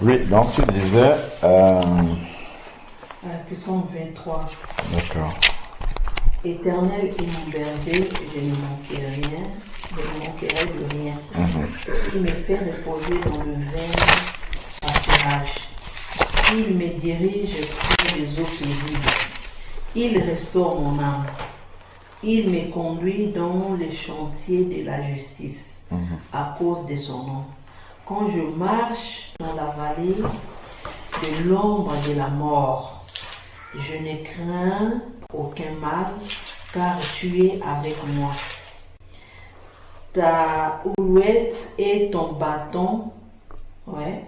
Oui, donc tu disais... Psaume 23. D'accord. Éternel est mon berger, je ne manquerai rien, je ne manquerai de rien. Il me fait reposer dans le vert pâturage. Il me dirige près des eaux paisibles. Il restaure mon âme. Il me conduit dans les chantiers de la justice à cause de son nom. Quand je marche dans la vallée de l'ombre de la mort, je ne crains aucun mal, car tu es avec moi. Ta houlette et ton bâton, voilà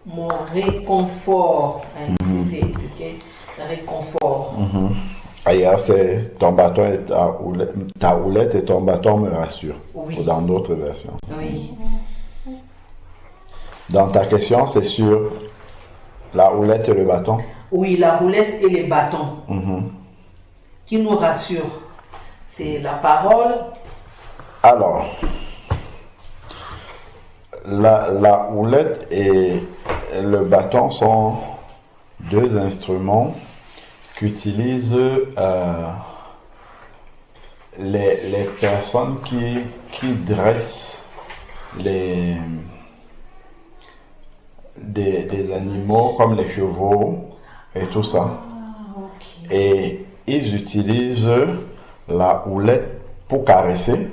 mon réconfort. C'est réconfort. Ailleurs, c'est ton bâton et ta houlette et ton bâton me rassurent. Oui. Ou dans d'autres versions. Oui. Dans ta question, c'est sur la houlette et le bâton. Oui, la roulette et les bâtons qui nous rassurent. C'est la parole. Alors, la houlette et le bâton sont deux instruments qu'utilisent les personnes qui dressent des animaux comme les chevaux et tout ça. Okay. Et ils utilisent la houlette pour caresser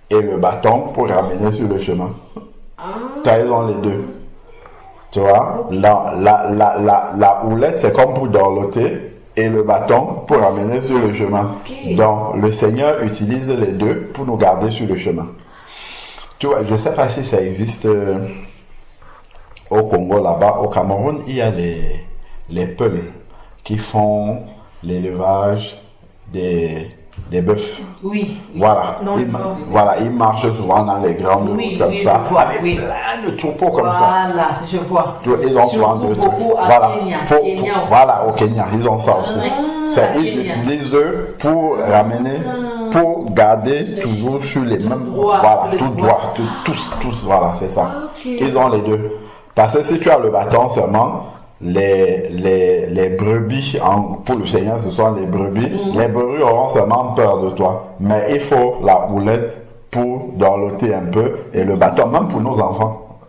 et le bâton pour ramener sur le chemin. Ils ont les deux. Tu vois, la houlette c'est comme pour dorloter et le bâton pour ramener sur le chemin. Okay. Donc le Seigneur utilise les deux pour nous garder sur le chemin. Tu vois, je ne sais pas si ça existe au Congo là-bas. Au Cameroun, il y a les peuls qui font l'élevage des bœufs. Oui. Voilà. Ils marchent souvent dans les grandes routes comme ça, avec plein de troupeaux comme ça. Voilà, je vois. Ils ont souvent deux trucs. Voilà, au Kenya, ils ont ça aussi. Ils utilisent eux pour ramener, pour garder toujours sur les mêmes. Voilà, tout droit, tous, voilà, c'est ça. Okay. Ils ont les deux. Parce que si tu as le bâton seulement, les brebis, pour le Seigneur, ce sont les brebis. Les brebis auront seulement peur de toi. Mais il faut la houlette pour dorloter un peu et le bâton, même pour nos enfants.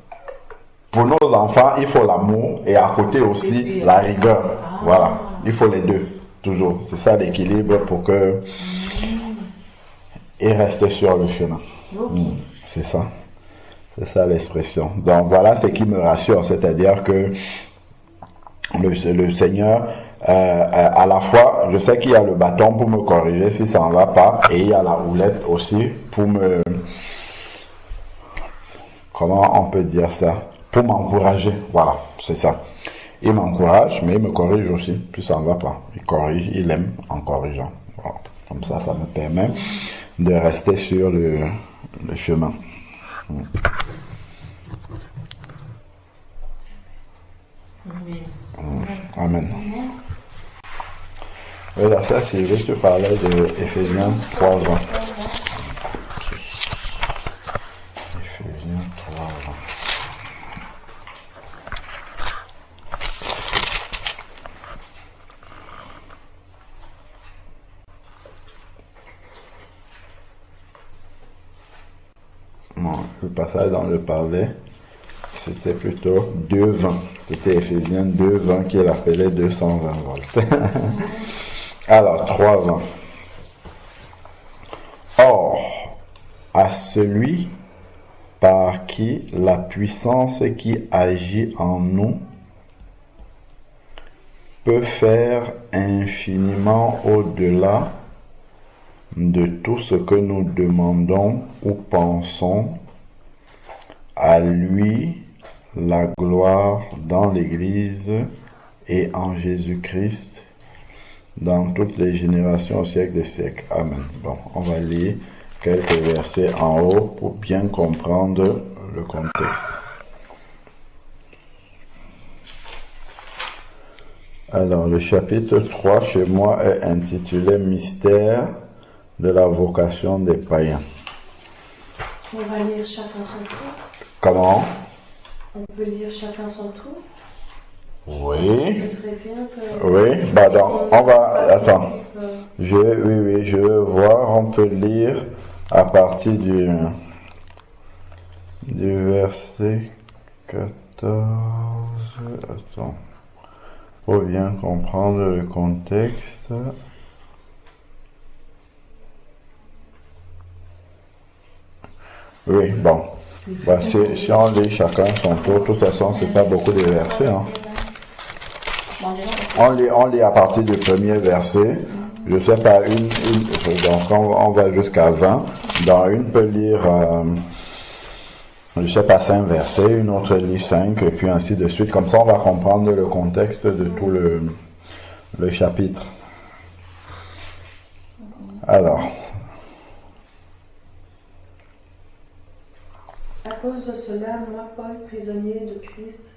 Pour nos enfants, il faut l'amour et à côté aussi la rigueur. Voilà, il faut les deux, toujours. C'est ça l'équilibre pour que ils restent sur le chemin. C'est ça. C'est ça l'expression. Donc voilà ce qui me rassure, c'est-à-dire que le Seigneur, à la fois, je sais qu'il y a le bâton pour me corriger si ça ne va pas, et il y a la houlette aussi pour me... Comment on peut dire ça? Pour m'encourager. Voilà, c'est ça. Il m'encourage, mais il me corrige aussi, puis ça ne va pas. Il corrige, il aime en corrigeant. Voilà. Comme ça me permet de rester sur le chemin. Amen. Oui, là, ça, c'est juste que je parlais de Éphésiens 3 ans. Éphésiens 3 ans. Bon, le passage dans le parler, c'était plutôt 2:20. C'était Éphésiens 2:20 qu'il appelait 220 volts. Alors, 3:20. Or, à celui par qui la puissance qui agit en nous peut faire infiniment au-delà de tout ce que nous demandons ou pensons, à lui la gloire dans l'Église et en Jésus-Christ dans toutes les générations au siècle des siècles. Amen. Bon, on va lire quelques versets en haut pour bien comprendre le contexte. Alors, le chapitre 3 chez moi est intitulé Mystère de la vocation des païens. On va lire chacun son tour. Comment? On peut lire chacun son tour. Oui. Ce serait bien que... Oui, bah donc, on va... Attends. Oui, je veux voir, on peut lire à partir du verset 14. Attends. Pour bien comprendre le contexte. Oui, bon. Bah, si on lit chacun son tour, de toute façon, c'est pas beaucoup de versets. Hein. On lit à partir du premier verset. Je sais pas, donc on va jusqu'à 20. Dans une peut lire, je sais pas, 5 versets, une autre lit 5, et puis ainsi de suite. Comme ça, on va comprendre le contexte de tout le chapitre. Alors. À cause de cela, moi, Paul, prisonnier de Christ,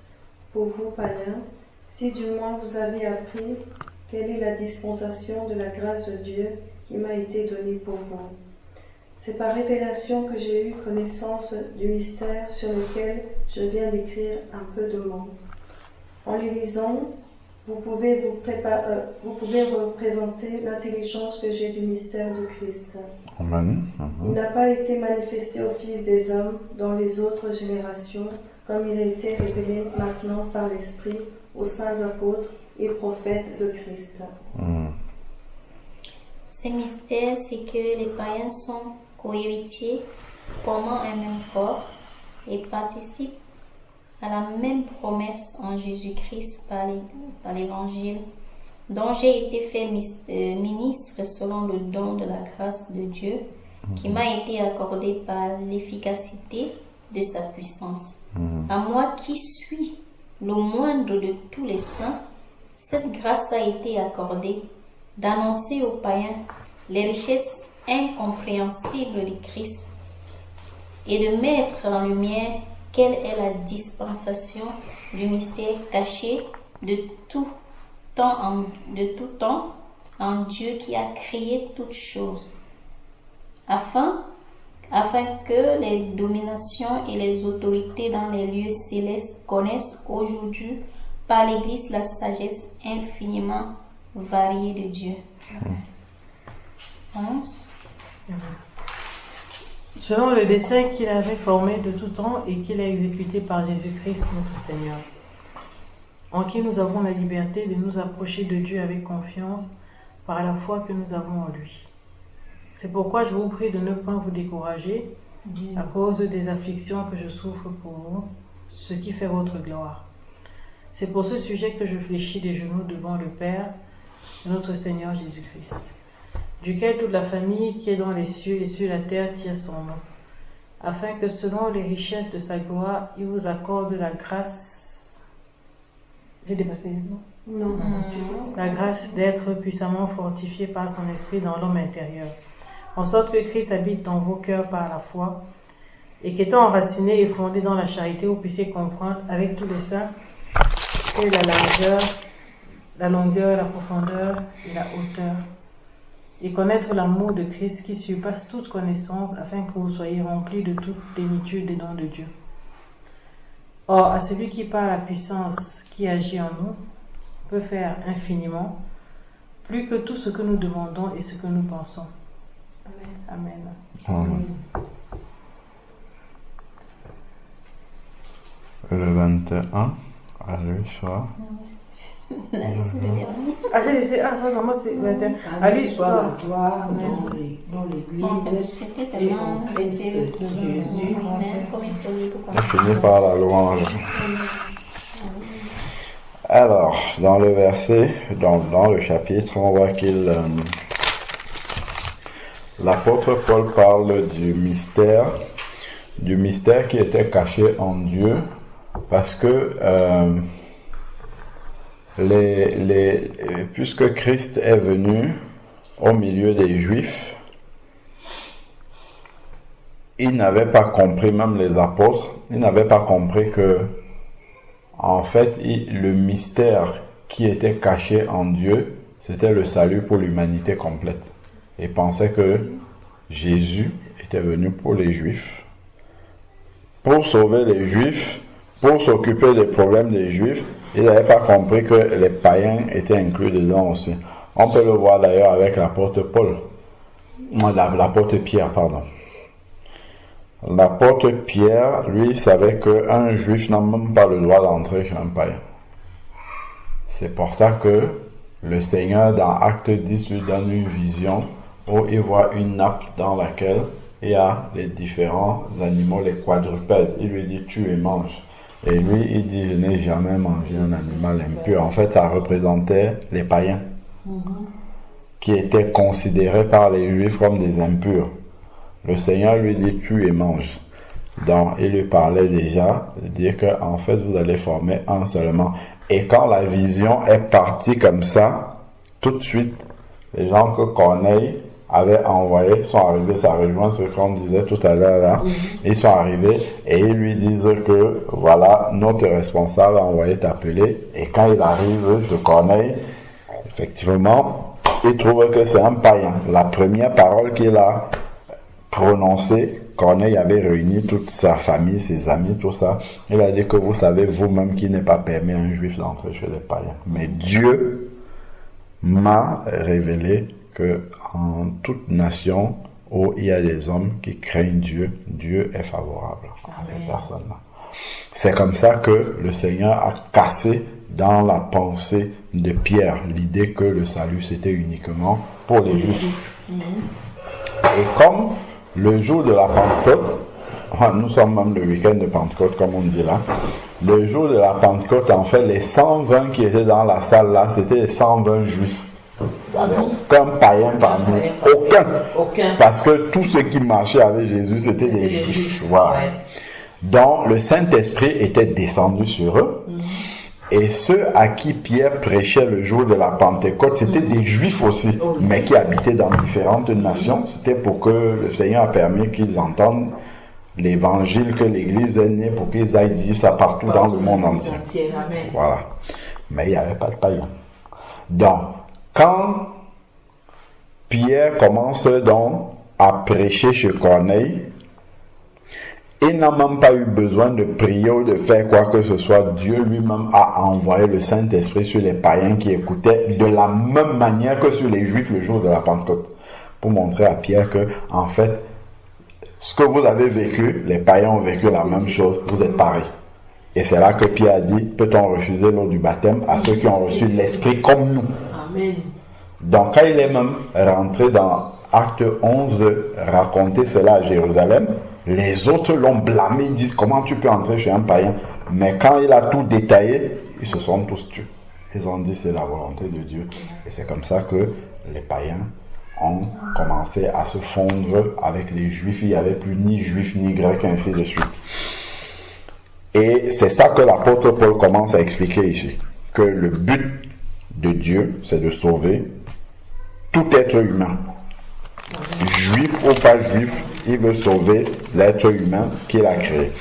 pour vous, païens, si du moins vous avez appris quelle est la dispensation de la grâce de Dieu qui m'a été donnée pour vous. C'est par révélation que j'ai eu connaissance du mystère sur lequel je viens d'écrire un peu de mots. En les lisant, vous pouvez représenter l'intelligence que j'ai du mystère de Christ. Amen. Il n'a pas été manifesté aux fils des hommes dans les autres générations, comme il a été révélé maintenant par l'Esprit aux saints apôtres et prophètes de Christ. Ce mystère, c'est que les païens sont co-héritiers, formant un même corps et participent à la même promesse en Jésus-Christ par l'Évangile, dont j'ai été fait ministre selon le don de la grâce de Dieu qui m'a été accordé par l'efficacité de sa puissance. À moi qui suis le moindre de tous les saints, cette grâce a été accordée d'annoncer aux païens les richesses incompréhensibles de Christ et de mettre en lumière quelle est la dispensation du mystère caché de tout temps en Dieu qui a créé toutes choses, afin que les dominations et les autorités dans les lieux célestes connaissent aujourd'hui par l'Église la sagesse infiniment variée de Dieu. Annonce. Selon le dessein qu'il avait formé de tout temps et qu'il a exécuté par Jésus-Christ notre Seigneur, en qui nous avons la liberté de nous approcher de Dieu avec confiance par la foi que nous avons en lui. C'est pourquoi je vous prie de ne pas vous décourager à cause des afflictions que je souffre pour vous, ce qui fait votre gloire. C'est pour ce sujet que je fléchis les genoux devant le Père de notre Seigneur Jésus-Christ, duquel toute la famille qui est dans les cieux et sur la terre tire son nom, afin que selon les richesses de sa gloire, il vous accorde la grâce. J'ai dépassé, non? La grâce d'être puissamment fortifié par son esprit dans l'homme intérieur, en sorte que Christ habite dans vos cœurs par la foi, et qu'étant enraciné et fondé dans la charité, vous puissiez comprendre avec tous les saints et la largeur, la longueur, la profondeur et la hauteur, et connaître l'amour de Christ qui surpasse toute connaissance, afin que vous soyez remplis de toute plénitude des dons de Dieu. Or, à celui qui par la puissance qui agit en nous, peut faire infiniment, plus que tout ce que nous demandons et ce que nous pensons. Amen. Amen. Le 21, à lui soit. J'ai laissé. Non, moi c'est 21. À lui soit. Dans l'église. C'était seulement laisser Jésus comme il faut lire pour On finit par la louange. Alors, dans le verset, dans le chapitre, on voit qu'il l'apôtre Paul parle du mystère qui était caché en Dieu, parce que puisque Christ est venu au milieu des Juifs, ils n'avaient pas compris, même les apôtres, ils n'avaient pas compris que, en fait, le mystère qui était caché en Dieu, c'était le salut pour l'humanité complète. Ils pensaient que Jésus était venu pour les Juifs pour sauver les Juifs, pour s'occuper des problèmes des Juifs. Il n'avait pas compris que les païens étaient inclus dedans aussi. On peut le voir d'ailleurs avec l'apôtre Pierre, pardon. L'apôtre Pierre, lui, savait qu'un Juif n'a même pas le droit d'entrer chez un païen. C'est pour ça que le Seigneur, dans Acte 10, lui donne une vision où il voit une nappe dans laquelle il y a les différents animaux, les quadrupèdes. Il lui dit, tue et mange. Et lui, il dit, je n'ai jamais mangé un animal impur. En fait, ça représentait les païens, qui étaient considérés par les Juifs comme des impurs. Le Seigneur lui dit, tue et mange. Donc, il lui parlait déjà de dire que, en fait, vous allez former un seulement. Et quand la vision est partie comme ça, tout de suite, les gens que Corneille avait envoyés sont arrivés, ça rejoint ce qu'on disait tout à l'heure là. Ils sont arrivés et ils lui disent que, voilà, notre responsable a envoyé t'appeler. Et quand il arrive chez Corneille, effectivement, il trouve que c'est un païen. La première parole qu'il a prononcée, Corneille avait réuni toute sa famille, ses amis, tout ça. Il a dit que vous savez vous-même qu'il n'est pas permis à un juif d'entrer chez les païens. Mais Dieu m'a révélé que en toute nation où il y a des hommes qui craignent Dieu, Dieu est favorable à ces personnes-là. C'est comme ça que le Seigneur a cassé dans la pensée de Pierre l'idée que le salut c'était uniquement pour les Juifs. Et comme le jour de la Pentecôte, nous sommes même le week-end de Pentecôte comme on dit là, le jour de la Pentecôte, en fait, les 120 qui étaient dans la salle là, c'était les 120 Juifs. Aucun païen parmi eux. Aucun. Parce que tous ceux qui marchaient avec Jésus, c'était des Juifs. Voilà. Ouais. Donc, le Saint-Esprit était descendu sur eux. Et ceux à qui Pierre prêchait le jour de la Pentecôte, c'était des Juifs aussi, mais qui habitaient dans différentes nations. C'était pour que le Seigneur a permis qu'ils entendent l'évangile, que l'Église est née, pour qu'ils aillent dire ça partout dans le monde entier. Voilà. Mais il n'y avait pas de païens. Donc, quand Pierre commence donc à prêcher chez Corneille, il n'a même pas eu besoin de prier ou de faire quoi que ce soit. Dieu lui-même a envoyé le Saint-Esprit sur les païens qui écoutaient de la même manière que sur les Juifs le jour de la Pentecôte. Pour montrer à Pierre que, en fait, ce que vous avez vécu, les païens ont vécu la même chose, vous êtes pareils. Et c'est là que Pierre a dit, peut-on refuser l'eau du baptême à ceux qui ont reçu l'Esprit comme nous? Amen. Donc quand il est même rentré dans Acte 11, raconter cela à Jérusalem, les autres l'ont blâmé, ils disent comment tu peux entrer chez un païen. Mais quand il a tout détaillé, ils se sont tous tués. Ils ont dit c'est la volonté de Dieu. Et c'est comme ça que les païens ont commencé à se fondre avec les juifs. Il n'y avait plus ni juifs ni grecs, ainsi de suite. Et c'est ça que l'apôtre Paul commence à expliquer ici. Que le but de Dieu, c'est de sauver tout être humain. Juif ou pas juif, il veut sauver l'être humain qu'il a créé.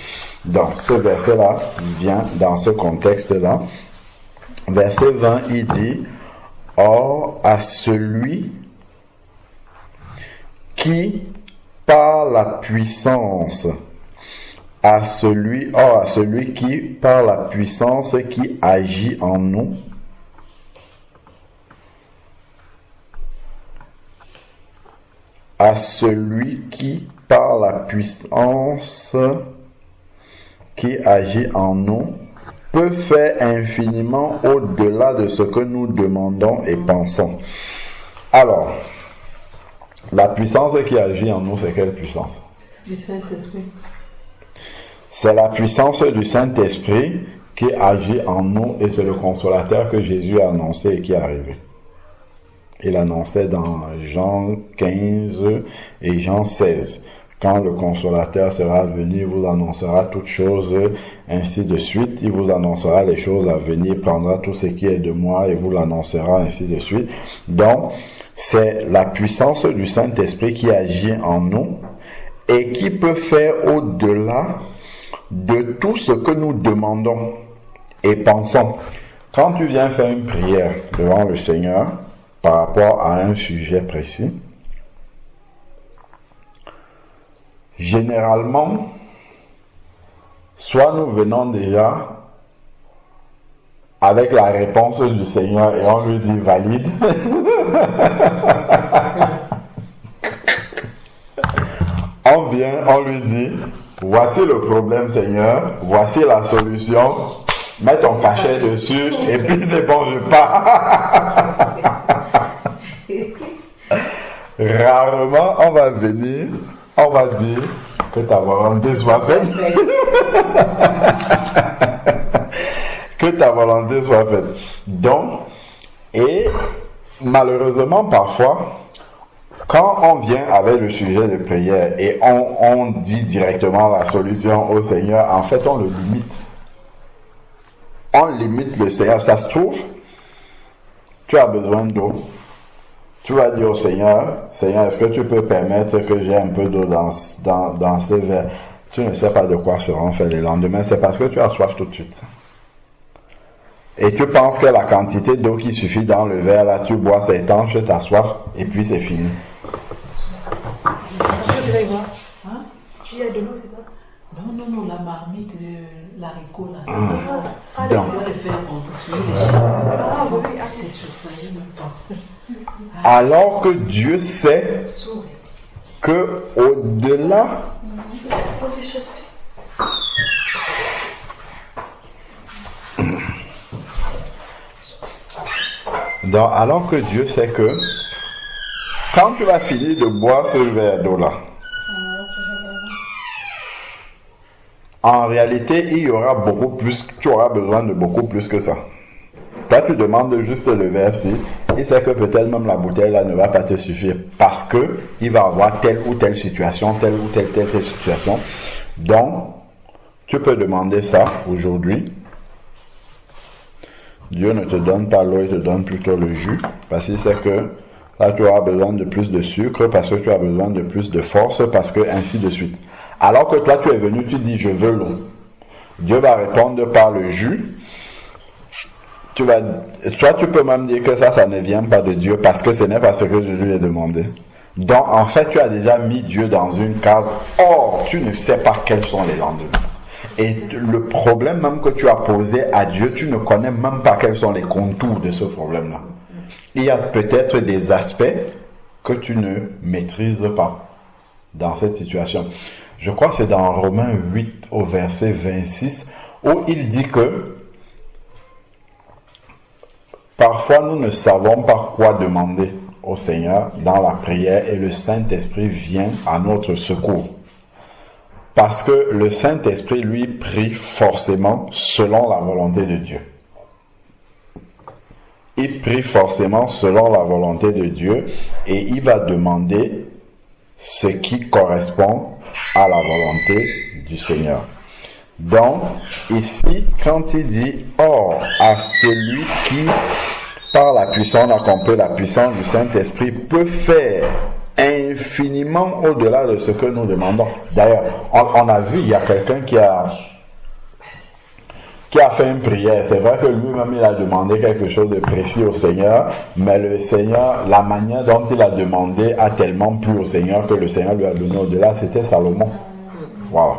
Donc, ce verset-là vient dans ce contexte-là. Verset 20, il dit, « Or, à celui qui, par la puissance, à celui qui, par la puissance qui agit en nous, à celui qui, par la puissance qui agit en nous, peut faire infiniment au-delà de ce que nous demandons et pensons. » Alors, la puissance qui agit en nous, c'est quelle puissance? Du Saint-Esprit. C'est la puissance du Saint-Esprit qui agit en nous et c'est le consolateur que Jésus a annoncé et qui est arrivé. Il annonçait dans Jean 15 et Jean 16. Quand le consolateur sera venu, il vous annoncera toutes choses, ainsi de suite. Il vous annoncera les choses à venir, prendra tout ce qui est de moi et vous l'annoncera, ainsi de suite. Donc, c'est la puissance du Saint-Esprit qui agit en nous et qui peut faire au-delà de tout ce que nous demandons et pensons. Quand tu viens faire une prière devant le Seigneur, par rapport à un sujet précis, généralement, soit nous venons déjà avec la réponse du Seigneur et on lui dit valide. On vient, on lui dit, voici le problème Seigneur, voici la solution, mets ton cachet dessus et puis c'est bon, je pars. Rarement on va venir, on va dire que ta volonté soit faite. Que ta volonté soit faite. Donc, et malheureusement parfois, quand on vient avec le sujet de prière et on dit directement la solution au Seigneur, en fait on le limite. On limite le Seigneur. Ça se trouve, tu as besoin d'eau. Tu vas dire au Seigneur, Seigneur, est-ce que tu peux permettre que j'ai un peu d'eau dans ces verres? Tu ne sais pas de quoi seront faits les lendemains, c'est parce que tu as soif tout de suite. Et tu penses que la quantité d'eau qui suffit dans le verre, là, tu bois, c'est étanche, tu as soif, et puis c'est fini. Hein? Tu as de l'eau, c'est ça? Non, la marmite, l'haricot, là. Donc, c'est sur ça, je ne pense. alors que Dieu sait que au-delà donc, alors que Dieu sait que quand tu vas finir de boire ce verre d'eau là, en réalité il y aura beaucoup plus, tu auras besoin de beaucoup plus que ça. Toi tu demandes juste le verre-ci, il sait que peut-être même la bouteille là ne va pas te suffire parce que il va avoir telle ou telle situation, telle situation. Donc tu peux demander ça aujourd'hui. Dieu ne te donne pas l'eau, il te donne plutôt le jus, parce qu'il sait que là tu auras besoin de plus de sucre, parce que tu as besoin de plus de force, parce que ainsi de suite. Alors que toi tu es venu, tu dis je veux l'eau. Dieu va répondre par le jus. Soit tu peux même dire que ça ne vient pas de Dieu, parce que ce n'est pas ce que je lui ai demandé. Donc en fait tu as déjà mis Dieu dans une case. Or tu ne sais pas quels sont les lendemains. Et le problème même que tu as posé à Dieu, tu ne connais même pas quels sont les contours de ce problème-là. Il y a peut-être des aspects que tu ne maîtrises pas dans cette situation. Je crois que c'est dans Romains 8 au verset 26 où il dit que parfois nous ne savons pas quoi demander au Seigneur dans la prière et le Saint-Esprit vient à notre secours. Parce que le Saint-Esprit, lui, prie forcément selon la volonté de Dieu. Il prie forcément selon la volonté de Dieu et il va demander ce qui correspond à la volonté du Seigneur. Donc, ici, quand il dit « Or, à celui qui, par la puissance, accomplit la puissance du Saint-Esprit, peut faire infiniment au-delà de ce que nous demandons. » D'ailleurs, on a vu, il y a quelqu'un qui a fait une prière. C'est vrai que lui-même, il a demandé quelque chose de précis au Seigneur, mais le Seigneur, la manière dont il a demandé a tellement plu au Seigneur que le Seigneur lui a donné au-delà. C'était Salomon. Voilà.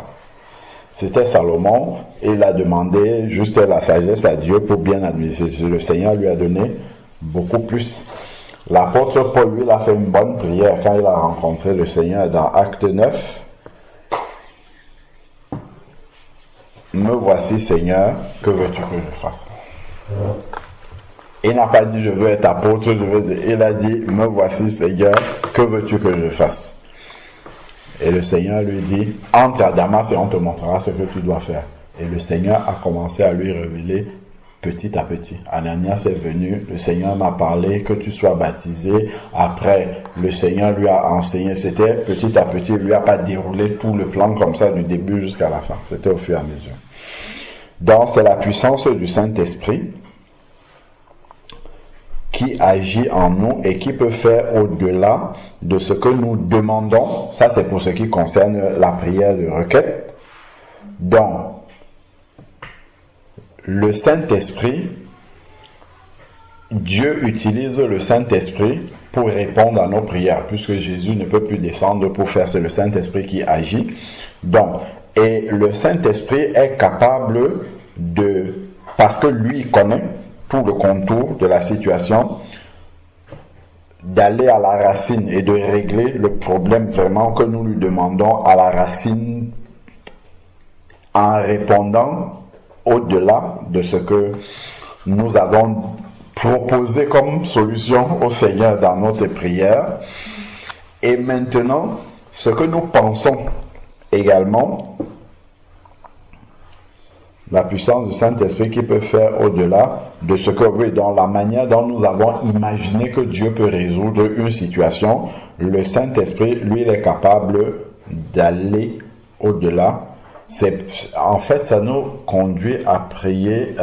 C'était Salomon. Il a demandé juste la sagesse à Dieu pour bien administrer. Le Seigneur lui a donné beaucoup plus. L'apôtre Paul, lui, il a fait une bonne prière quand il a rencontré le Seigneur dans Acte 9. Me voici, Seigneur, que veux-tu que je fasse? Il n'a pas dit je veux être apôtre, il a dit me voici, Seigneur, que veux-tu que je fasse? Et le Seigneur lui dit entre à Damas et on te montrera ce que tu dois faire. Et le Seigneur a commencé à lui révéler petit à petit. Ananias est venu, le Seigneur m'a parlé que tu sois baptisé. Après, le Seigneur lui a enseigné. C'était petit à petit, il lui a pas déroulé tout le plan comme ça du début jusqu'à la fin. C'était au fur et à mesure. Donc, c'est la puissance du Saint-Esprit qui agit en nous et qui peut faire au-delà de ce que nous demandons. Ça, c'est pour ce qui concerne la prière de requête. Donc, le Saint-Esprit, Dieu utilise le Saint-Esprit pour répondre à nos prières, puisque Jésus ne peut plus descendre pour faire, c'est le Saint-Esprit qui agit. Donc, Et le Saint-Esprit est capable parce que lui connaît tout le contour de la situation, d'aller à la racine et de régler le problème vraiment que nous lui demandons à la racine en répondant au-delà de ce que nous avons proposé comme solution au Seigneur dans notre prière. Et maintenant, ce que nous pensons également, la puissance du Saint-Esprit qui peut faire au-delà de ce que, oui, dans la manière dont nous avons imaginé que Dieu peut résoudre une situation, le Saint-Esprit, lui, il est capable d'aller au-delà. En fait, ça nous conduit à prier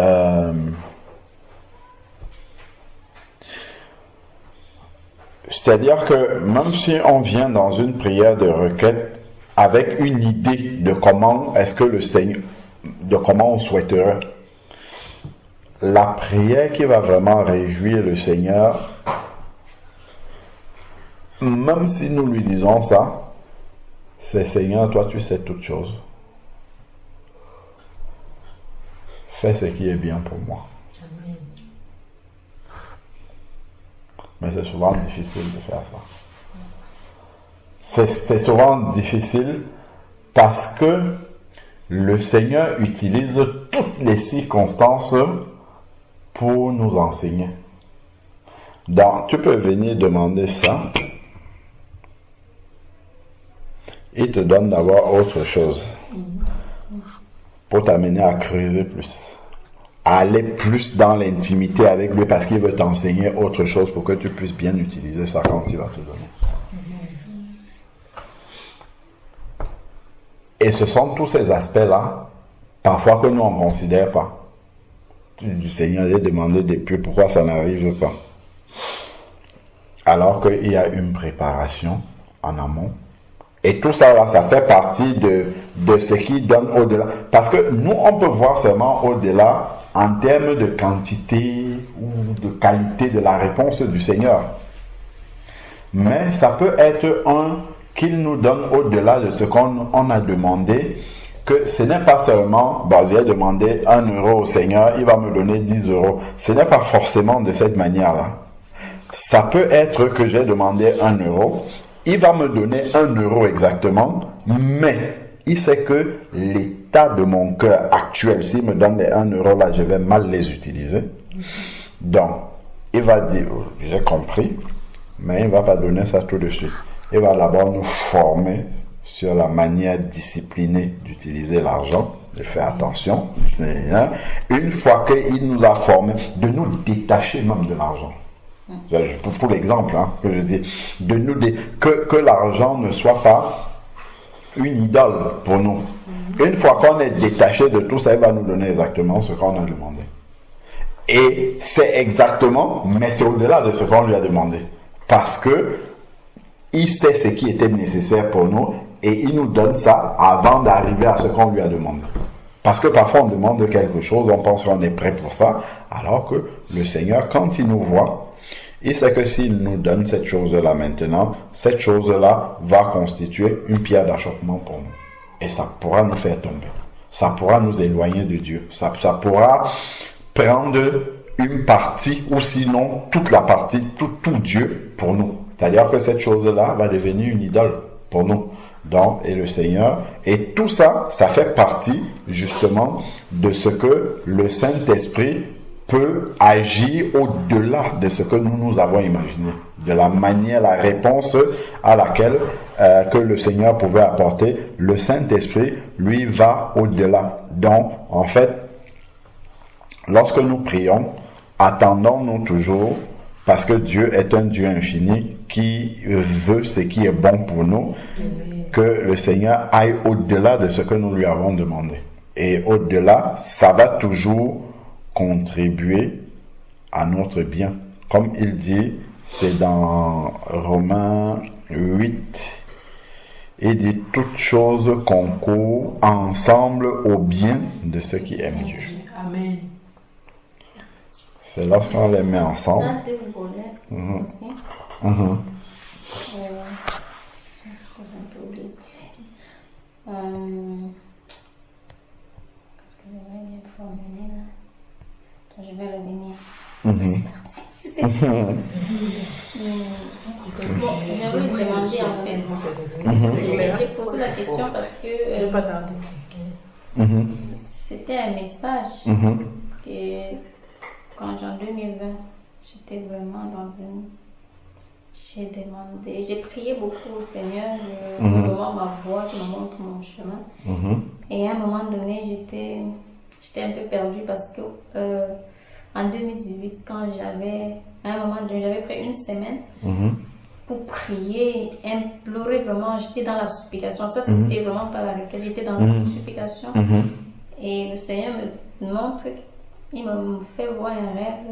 c'est-à-dire que même si on vient dans une prière de requête avec une idée de comment est-ce que le Seigneur, de comment on souhaiterait, la prière qui va vraiment réjouir le Seigneur, même si nous lui disons ça, c'est Seigneur, toi tu sais toutes choses. Fais ce qui est bien pour moi. Amen. Mais c'est souvent difficile de faire ça. C'est souvent difficile parce que le Seigneur utilise toutes les circonstances pour nous enseigner. Donc, tu peux venir demander ça. Il te donne d'avoir autre chose pour t'amener à creuser plus, à aller plus dans l'intimité avec lui parce qu'il veut t'enseigner autre chose pour que tu puisses bien utiliser ça quand il va te donner. Et ce sont tous ces aspects-là, parfois que nous on ne considère pas. Du Seigneur, j'ai demandé depuis pourquoi ça n'arrive pas. Alors qu'il y a une préparation en amont. Et tout ça, là, ça fait partie de ce qui donne au-delà. Parce que nous, on peut voir seulement au-delà en termes de quantité ou de qualité de la réponse du Seigneur. Mais ça peut être qu'il nous donne au-delà de ce qu'on a demandé, que ce n'est pas seulement, j'ai demandé 1 euro au Seigneur, il va me donner 10 euros. Ce n'est pas forcément de cette manière-là. Ça peut être que j'ai demandé 1 euro, il va me donner 1 euro exactement, mais il sait que l'état de mon cœur actuel, s'il me donne les 1 euro là, je vais mal les utiliser. Donc, il va dire, j'ai compris, mais il ne va pas donner ça tout de suite. Il va d'abord nous former sur la manière disciplinée d'utiliser l'argent, de faire attention. Une fois qu'il nous a formés, de nous détacher même de l'argent. Pour l'exemple que je dis, que l'argent ne soit pas une idole pour nous. Une fois qu'on est détaché de tout ça, il va nous donner exactement ce qu'on a demandé. Et c'est exactement, mais c'est au-delà de ce qu'on lui a demandé. Parce que il sait ce qui était nécessaire pour nous et il nous donne ça avant d'arriver à ce qu'on lui a demandé. Parce que parfois on demande quelque chose, on pense qu'on est prêt pour ça, alors que le Seigneur, quand il nous voit, il sait que s'il nous donne cette chose-là maintenant, cette chose-là va constituer une pierre d'achoppement pour nous. Et ça pourra nous faire tomber. Ça pourra nous éloigner de Dieu. Ça pourra prendre une partie ou sinon toute la partie, tout Dieu pour nous. C'est-à-dire que cette chose-là va devenir une idole pour nous. Donc, et le Seigneur, et tout ça, ça fait partie justement de ce que le Saint-Esprit peut agir au-delà de ce que nous avons imaginé, de la manière, la réponse à laquelle que le Seigneur pouvait apporter. Le Saint-Esprit, lui, va au-delà. Donc, en fait, lorsque nous prions, attendons-nous toujours, parce que Dieu est un Dieu infini qui veut ce qui est bon pour nous, que le Seigneur aille au-delà de ce que nous lui avons demandé. Et au-delà, ça va toujours contribuer à notre bien. Comme il dit, c'est dans Romains 8, il dit « Toutes choses concourent ensemble au bien de ceux qui aiment Dieu. » Amen. C'est lorsqu'on les met ensemble. Ça, deux volets aussi. suis partie. Je sais pas. Bon, j'aimerais demander en fait. J'ai posé la question parce que c'était un message que quand en 2020, j'étais vraiment dans une... J'ai demandé, j'ai prié beaucoup au Seigneur, vraiment ma voix qui me montre mon chemin. Et à un moment donné, j'étais un peu perdue parce que en 2018, quand à un moment donné, j'avais pris une semaine pour prier, implorer vraiment, j'étais dans la supplication. Ça, c'était vraiment pas la requête, j'étais dans la supplication. Et le Seigneur me montre, il me fait voir un rêve.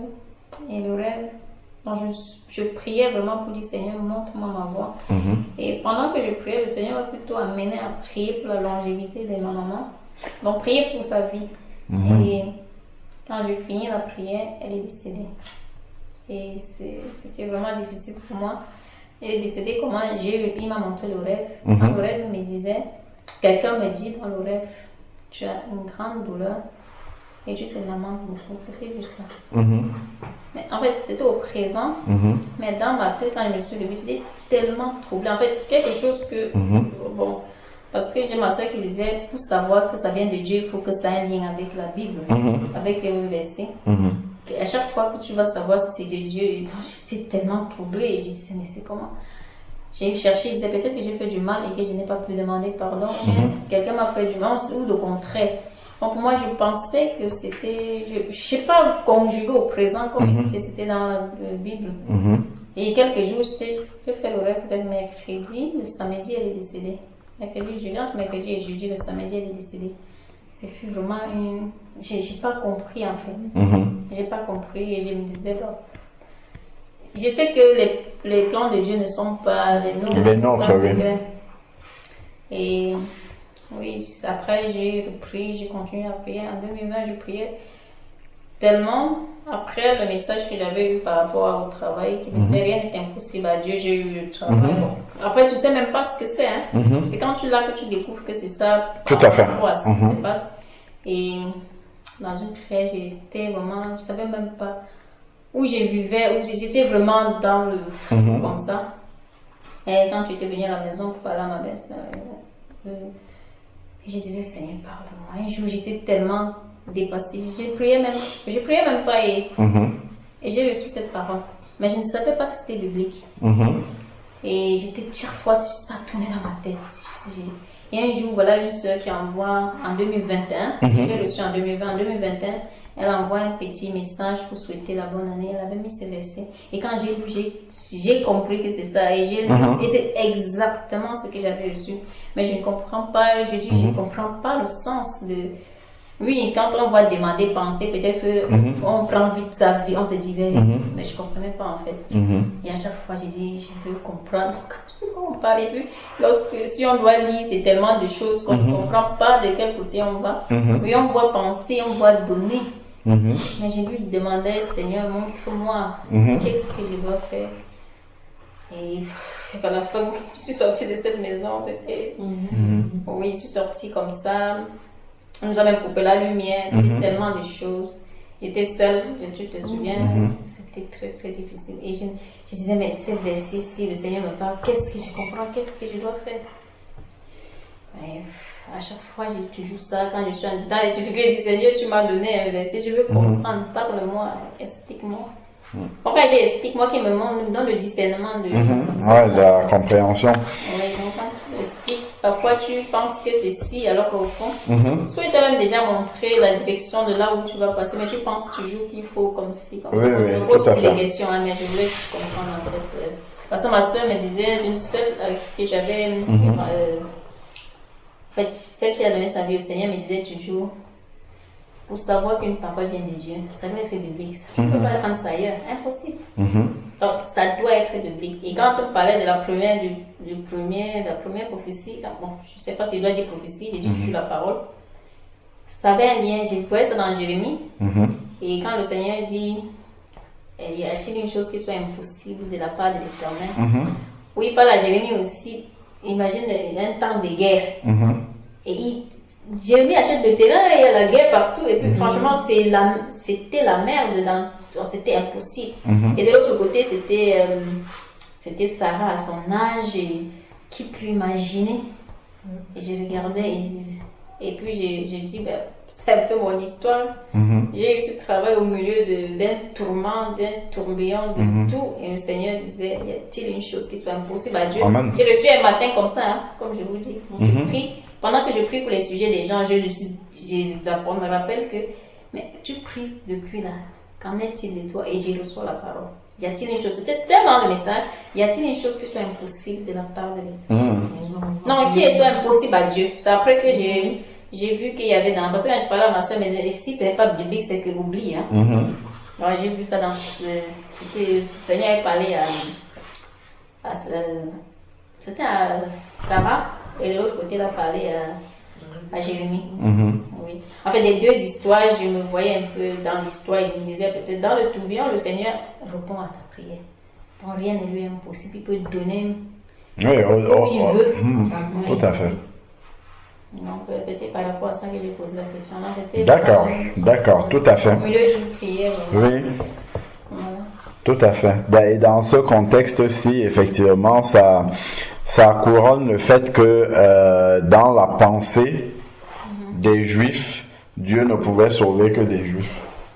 Et le rêve, donc je priais vraiment pour dire Seigneur, montre-moi ma voix. Et pendant que je priais, le Seigneur m'a plutôt amené à prier pour la longévité de ma maman. Donc prier pour sa vie. Et quand j'ai fini la prière, elle est décédée. Et c'était vraiment difficile pour moi. Elle est décédée, comment il m'a montré le rêve. Dans le rêve, il me disait, quelqu'un me dit dans le rêve, tu as une grande douleur et tu te lamentes beaucoup. C'était juste ça. Mais en fait, c'était au présent. Mais dans ma tête, quand je me suis levée, j'étais tellement troublée. En fait, quelque chose que... Bon, parce que j'ai ma soeur qui disait, pour savoir que ça vient de Dieu, il faut que ça ait un lien avec la Bible, avec les versets. Et à chaque fois que tu vas savoir si c'est de Dieu, j'étais tellement troublée. Et j'ai dit, mais c'est comment? J'ai cherché, je disais peut-être que j'ai fait du mal et que je n'ai pas pu demander pardon. Quelqu'un m'a fait du mal, ou le contraire. Donc moi, je pensais que c'était, je ne sais pas, conjugué au présent, comme c'était dans la Bible. Et quelques jours, j'ai fait le rêve peut-être mercredi, le samedi, elle est décédée. Mercredi, jeudi, entre mercredi et jeudi, le samedi, elle est décédée. Ça fut vraiment une... J'ai pas compris en fait. J'ai pas compris et je me disais, bon, je sais que les plans de Dieu ne sont pas les nôtres. Les nôtres, oui. Et oui, après j'ai repris, j'ai continué à prier. En 2020, je priais tellement. Après le message que j'avais eu par rapport au travail, qui me disait rien n'est impossible à Dieu, j'ai eu le travail. Bon. Après, tu sais même pas ce que c'est. Hein? C'est quand tu l'as que tu découvres que c'est ça. Tout à fait. Ce qui se passe. Et dans une prière, j'étais vraiment, je savais même pas où je vivais, où j'étais vraiment dans le comme ça. Et quand tu étais venu à la maison pour parler à ma belle-sœur, je disais Seigneur, parle-moi. Un jour, j'étais tellement dépassée. Je priais même pas et j'ai reçu cette parole. Mais je ne savais pas que c'était biblique. Et j'étais chaque fois, ça tournait dans ma tête. Et un jour, voilà une soeur qui envoie en 2021, je l'ai reçu en 2020, en 2021, elle envoie un petit message pour souhaiter la bonne année. Elle avait mis ses versets. Et quand j'ai lu, j'ai compris que c'est ça. Et c'est exactement ce que j'avais reçu. Mais je ne comprends pas, je comprends pas le sens de... Oui, quand on va demander, penser, peut-être on prend vite sa vie, on se divers. Mais je ne comprenais pas en fait. Et à chaque fois, j'ai dit, je veux comprendre. Quand on parle, et puis, si on doit lire, c'est tellement de choses qu'on ne comprend pas de quel côté on va. Oui, on doit penser, on doit donner. Mais j'ai lui demandé, Seigneur, montre-moi, qu'est-ce que je dois faire. Et à la fin, je suis sortie de cette maison, c'était... Oui, je suis sortie comme ça. On nous a même coupé la lumière, c'était tellement de choses. J'étais seule, tu te souviens, c'était très très difficile. Et je disais, mais cette verset-ci, le Seigneur me parle, qu'est-ce que je comprends, qu'est-ce que je dois faire? Et à chaque fois, j'ai toujours ça. Quand je suis dans les difficultés, je dis, Seigneur, tu m'as donné un verset, je veux comprendre, parle-moi, explique-moi. Pourquoi j'ai explique-moi qui me donne le discernement de la compréhension. Oui, donc quand tu expliques, parfois tu penses que c'est si, alors qu'au fond, soit il t'a même déjà montré la direction de là où tu vas passer, mais tu penses toujours qu'il faut comme si, comme ça. Je pose des questions, mais je voulais comprendre en fait. Parce que ma soeur me disait, j'ai une soeur que j'avais, en fait, celle qui a donné sa vie au Seigneur me disait toujours, pour savoir qu'une parole vient de Dieu, ça doit être biblique. Tu ne peux pas prendre ça ailleurs, impossible. Donc, ça doit être biblique. Et quand on parlait de la première, la première prophétie, bon, je ne sais pas si je dois dire prophétie, j'ai dit toujours la parole. Ça avait un lien, je voyais ça dans Jérémie. Et quand le Seigneur dit, y a-t-il une chose qui soit impossible de la part de l'Éternel? Oui, il parle à Jérémie aussi. Imagine un temps de guerre. Et Jérémie achète le terrain, il y a la guerre partout, et puis franchement, c'était la merde, c'était impossible. Et de l'autre côté, c'était Sarah à son âge, et qui peut imaginer? Et je regardais, et puis j'ai dit, ben, c'est un peu mon histoire. J'ai eu ce travail au milieu d'un tourment, d'un tourbillon, de tout, et le Seigneur disait, y a-t-il une chose qui soit impossible à Dieu? J'ai reçu un matin comme ça, hein, comme je vous dis, je prie. Pendant que je prie pour les sujets des gens, on me rappelle que, mais tu pries depuis là, qu'en est-il de toi? Et je reçois la parole. Y a-t-il une chose, c'était seulement le message, y a-t-il une chose qui soit impossible de la part de l'Éternel? Non, qui soit impossible à Dieu. C'est après que j'ai vu qu'il y avait dans, parce que quand je parlais à ma soeur, mais si ce n'est pas biblique, c'est que oublie, hein. Alors j'ai vu ça dans, le Seigneur avait parlé c'était à Sarah, et de l'autre côté, il a parlé à Jérémie. Oui. En fait, les deux histoires, je me voyais un peu dans l'histoire, et je me disais peut-être dans le tourbillon, le Seigneur répond à ta prière. Donc rien ne lui est impossible, il peut donner où il veut. Tout à fait. Donc c'était par rapport à ça que j'ai posé la question. D'accord, tout à fait. Au milieu d'une prière. Oui. Voilà. Tout à fait. Et dans ce contexte-ci, effectivement, ça couronne le fait que dans la pensée des Juifs, Dieu ne pouvait sauver que des Juifs.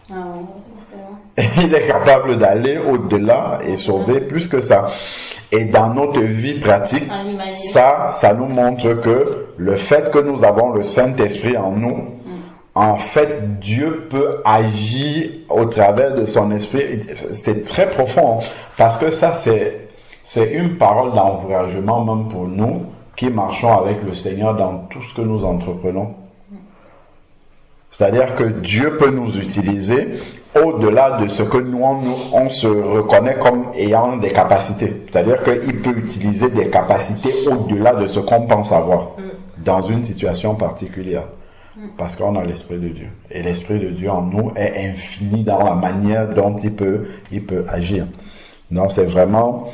Ah oui, c'est vrai. Il est capable d'aller au-delà et sauver plus que ça. Et dans notre vie pratique, ça nous montre que le fait que nous avons le Saint-Esprit en nous, en fait, Dieu peut agir au travers de son esprit. C'est très profond, parce que ça, c'est une parole d'encouragement même pour nous qui marchons avec le Seigneur dans tout ce que nous entreprenons. C'est-à-dire que Dieu peut nous utiliser au-delà de ce que nous, on se reconnaît comme ayant des capacités. C'est-à-dire qu'il peut utiliser des capacités au-delà de ce qu'on pense avoir dans une situation particulière. Parce qu'on a l'Esprit de Dieu. Et l'Esprit de Dieu en nous est infini dans la manière dont il peut agir. Donc c'est vraiment,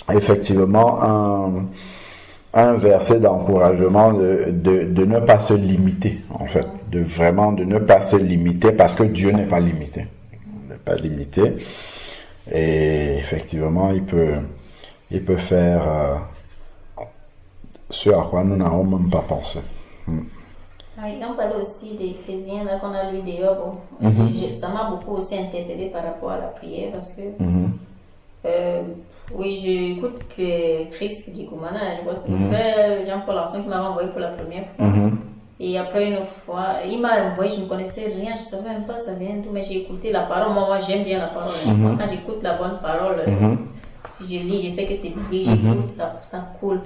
effectivement, un verset d'encouragement de ne pas se limiter, en fait. De ne pas se limiter, parce que Dieu n'est pas limité. Il n'est pas limité. Et effectivement, il peut faire ce à quoi nous n'avons même pas pensé. Oui, on parlait aussi d'Éphésiens, là qu'on a lu dehors. Ça m'a beaucoup aussi interpellé par rapport à la prière, parce que oui, j'écoute que Christ dit Koumana, je vois que le frère Jean-Paul Larson qui m'a envoyé pour la première fois. Et après une autre fois, il m'a envoyé, je ne connaissais rien, je ne savais même pas ça vient d'où, mais j'ai écouté la parole. Moi j'aime bien la parole. Quand j'écoute la bonne parole, si je lis, je sais que c'est biblique, j'écoute, ça coule.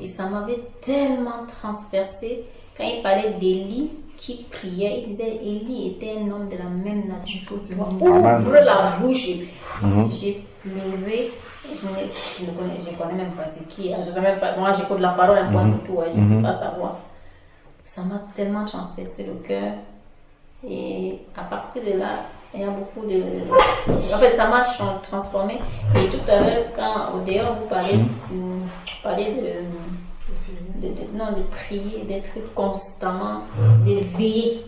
Et ça m'avait tellement transpercé. Quand il parlait d'Élie qui priait, il disait Élie était un homme de la même nature que toi. Ouvre la bouche. J'ai pleuré. Je connais même pas c'est qui. Je sais même pas. Moi, j'écoute la parole un point c'est tout. Je ne peux pas savoir. Ça m'a tellement transpercé le cœur. Et à partir de là, il y a beaucoup de. En fait, ça m'a transformé. Et tout à l'heure, quand au dehors vous parlez de prier, d'être constamment, de veiller.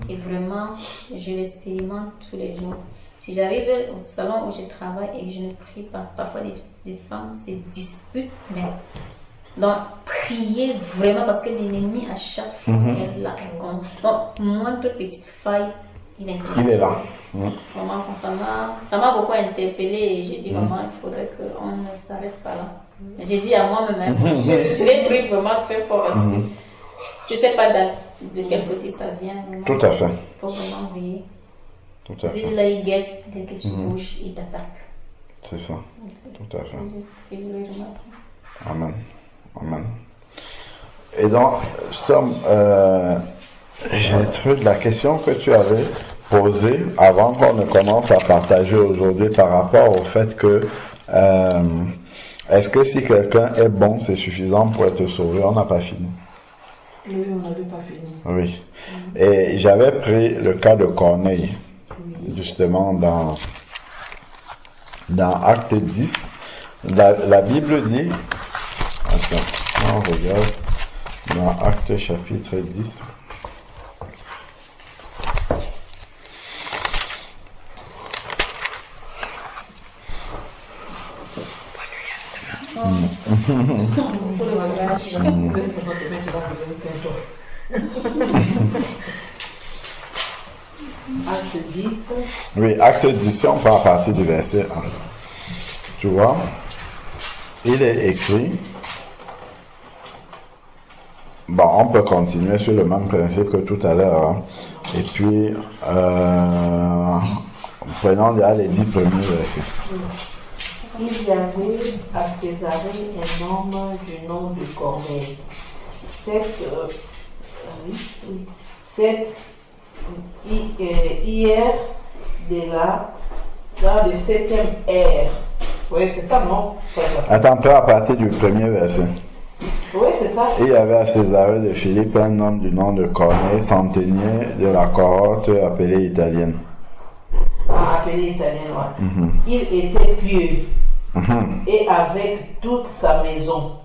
Et vraiment, je l'expérimente tous les jours. Si j'arrive au salon où je travaille et que je ne prie pas, parfois les femmes se disputent, mais donc prier vraiment, parce que l'ennemi à chaque fois est là. Donc, moindre petite faille, il est là. Vraiment, ça m'a beaucoup interpellée et j'ai dit, maman, il faudrait qu'on ne s'arrête pas là. J'ai dit à moi-même, je l'ai pris vraiment très fort. Je ne sais pas de quel côté ça vient. Vraiment. Tout à fait. Il faut vraiment veiller. Tout à fait. Dès là, il guette, dès que tu bouges, il t'attaque. C'est ça. Tout à fait. Amen. Amen. Et donc, Sam, j'ai trouvé la question que tu avais posée avant qu'on ne commence à partager aujourd'hui par rapport au fait que est-ce que si quelqu'un est bon, c'est suffisant pour être sauvé? On n'a pas fini. Oui, on n'avait pas fini. Oui. Et j'avais pris le cas de Corneille, justement dans Acte 10. La Bible dit, attends, on regarde, Dans Actes chapitre 10. Acte 10. Oui, Acte 10, on part à partir du verset 1. Tu vois, il est écrit. Bon, on peut continuer sur le même principe que tout à l'heure. Hein. Et puis, prenons déjà les 10 premiers versets. Il y avait à Césarée un homme du nom de Corneille. Hier dans le 7e ère. Oui, c'est ça, non? Attends, à partir du premier verset. Oui, c'est ça. Et il y avait à Césarée de Philippe un homme du nom de Corneille, centenier de la cohorte appelée italienne. Ah, appelée italienne, ouais. Il était pieux et avec toute sa maison.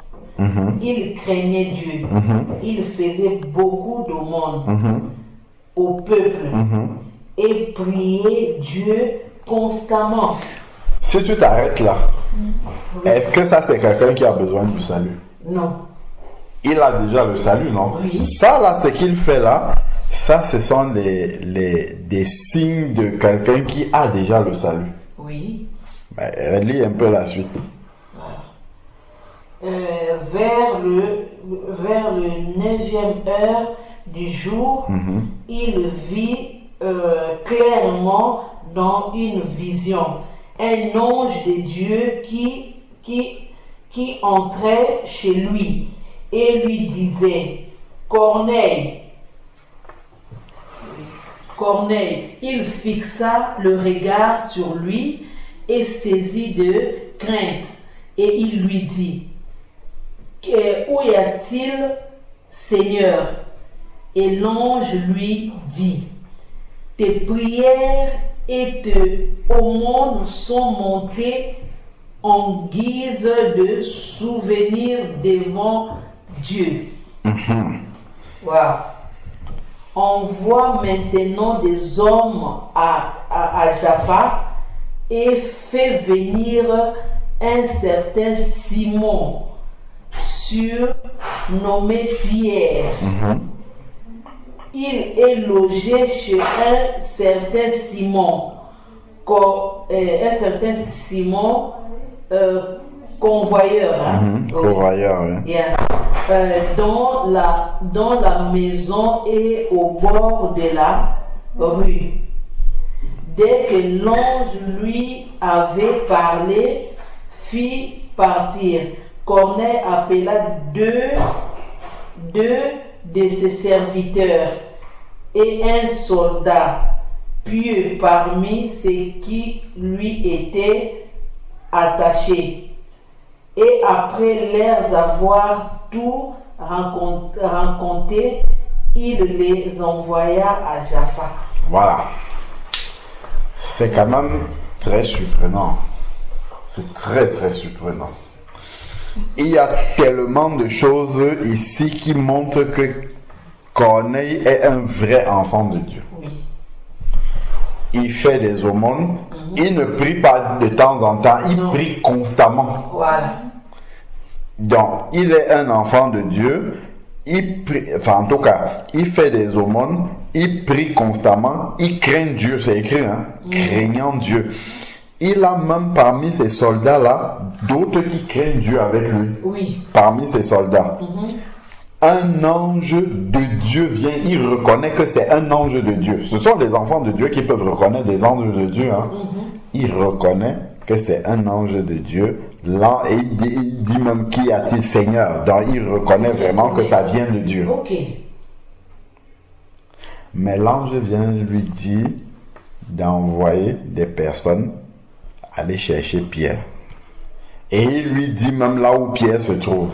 Il craignait Dieu. Il faisait beaucoup d'aumônes au peuple et priait Dieu constamment. Si tu t'arrêtes là, est-ce que ça c'est quelqu'un qui a besoin du salut? Non. Il a déjà le salut, non? Oui. Ça là, ce qu'il fait là, ça ce sont des signes de quelqu'un qui a déjà le salut. Oui. Mais lis un peu la suite. Vers le 9e heure du jour, il vit clairement dans une vision un ange de Dieu qui entrait chez lui et lui disait: Corneille. Corneille, il fixa le regard sur lui et saisi de crainte, et il lui dit: Où y a-t-il, Seigneur? Et l'ange lui dit: Tes prières et tes aumônes sont montées en guise de souvenir devant Dieu. Wow. Envoie maintenant des hommes à Jaffa et fais venir un certain Simon, surnommé Pierre. Il est logé chez un certain Simon, convoyeur. Convoyeur, oui. Yeah. Dans la maison et au bord de la rue. Dès que l'ange lui avait parlé, fit partir. Corneille appela deux de ses serviteurs et un soldat pieux parmi ceux qui lui étaient attachés. Et après les avoir tout rencontrés, il les envoya à Jaffa. Voilà. C'est quand même très surprenant. C'est très très surprenant. Il y a tellement de choses ici qui montrent que Corneille est un vrai enfant de Dieu. Oui. Il fait des aumônes. Il ne prie pas de temps en temps, il prie constamment. Voilà. Donc, il est un enfant de Dieu. Il prie, enfin, en tout cas, il fait des aumônes, il prie constamment, il craint Dieu, c'est écrit, hein, craignant Dieu. Il a même parmi ces soldats-là d'autres qui craignent Dieu avec lui. Oui. Parmi ces soldats. Un ange de Dieu vient, il reconnaît que c'est un ange de Dieu. Ce sont les enfants de Dieu qui peuvent reconnaître des anges de Dieu. Hein. Il reconnaît que c'est un ange de Dieu. Là, et il dit même: Qu'y a-t-il, Seigneur? Donc il reconnaît vraiment que ça vient de Dieu. Ok. Mais l'ange vient lui dire d'envoyer des personnes aller chercher Pierre. Et il lui dit même là où Pierre se trouve,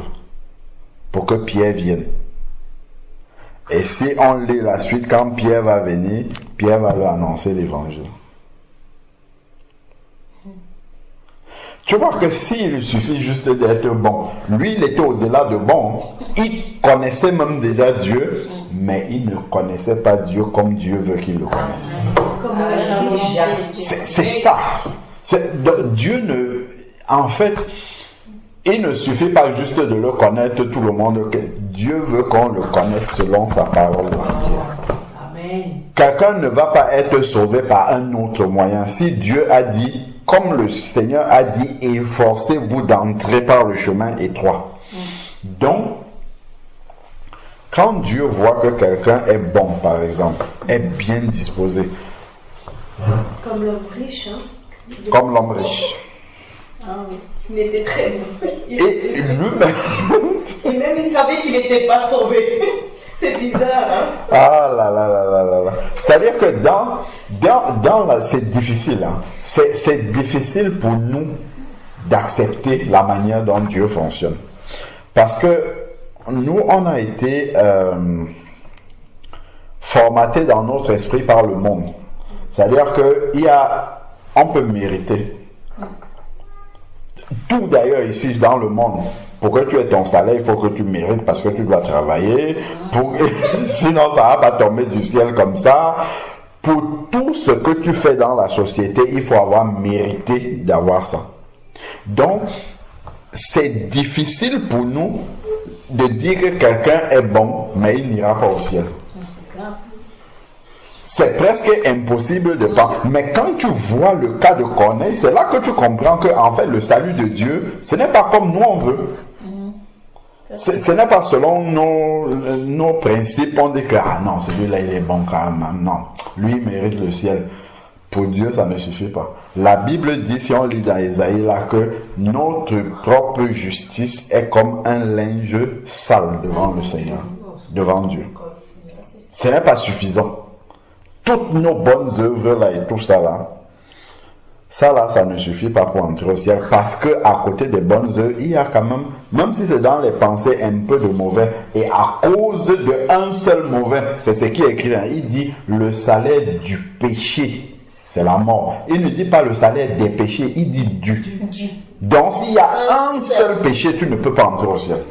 pour que Pierre vienne. Et si on lit la suite, quand Pierre va venir, Pierre va lui annoncer l'évangile. Tu vois que s'il suffit juste d'être bon, lui il était au-delà de bon, il connaissait même déjà Dieu, mais il ne connaissait pas Dieu comme Dieu veut qu'il le connaisse. C'est ça. Dieu ne... En fait, il ne suffit pas juste de le connaître tout le monde. Dieu veut qu'on le connaisse selon sa parole. Quelqu'un ne va pas être sauvé par un autre moyen. Si Dieu a dit, comme le Seigneur a dit, efforcez-vous d'entrer par le chemin étroit. Donc, quand Dieu voit que quelqu'un est bon, par exemple, est bien disposé. Comme l'homme riche. Comme l'homme riche. Ah oui. Il était très bon. Et lui-même. Et même il savait qu'il n'était pas sauvé. C'est bizarre, hein? Ah là là là là là là. C'est-à-dire que c'est difficile. Hein. C'est difficile pour nous d'accepter la manière dont Dieu fonctionne. Parce que nous, on a été formatés dans notre esprit par le monde. C'est-à-dire on peut mériter. Tout d'ailleurs ici dans le monde, pour que tu aies ton salaire, il faut que tu mérites parce que tu dois travailler. Sinon, ça va pas tomber du ciel comme ça. Pour tout ce que tu fais dans la société, il faut avoir mérité d'avoir ça. Donc, c'est difficile pour nous de dire que quelqu'un est bon, mais il n'ira pas au ciel. C'est presque impossible de pas. Mais quand tu vois le cas de Corneille, c'est là que tu comprends que en fait le salut de Dieu, ce n'est pas comme nous on veut. Ce n'est pas selon nos principes. On dit que non, celui-là il est bon quand même. Non, lui il mérite le ciel. Pour Dieu, ça ne suffit pas. La Bible dit, si on lit dans Ésaïe là, que notre propre justice est comme un linge sale devant le Seigneur, devant Dieu. Ce n'est pas suffisant. Toutes nos bonnes œuvres là et tout ça là, ça ne suffit pas pour entrer au ciel, parce que à côté des bonnes œuvres, il y a quand même si c'est dans les pensées, un peu de mauvais, et à cause d'un seul mauvais, c'est ce qui est écrit, hein, il dit le salaire du péché, c'est la mort. Il ne dit pas le salaire des péchés, il dit du. Donc s'il y a un seul péché, tu ne peux pas entrer au ciel.